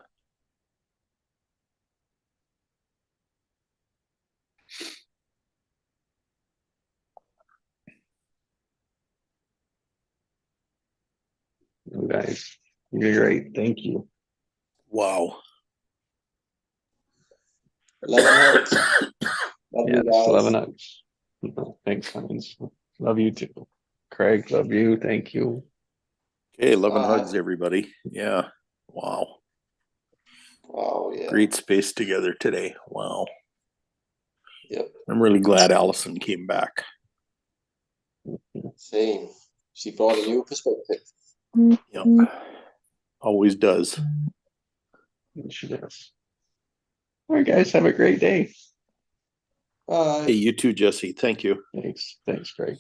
You guys, you're great. Thank you. Wow. 11 hugs. Love you Yes, guys. 11 hugs. Thanks, Heinz. Love you too. Craig, love you. Thank you. Okay, 11 hugs, everybody. Yeah. Wow. Wow, yeah. Great space together today. Wow. Yep. I'm really glad Allison came back. Same. She brought a new perspective. Yep. Always does. She does. All right, guys, have a great day. Bye. Hey, you too, Jesse. Thank you. Thanks, Craig.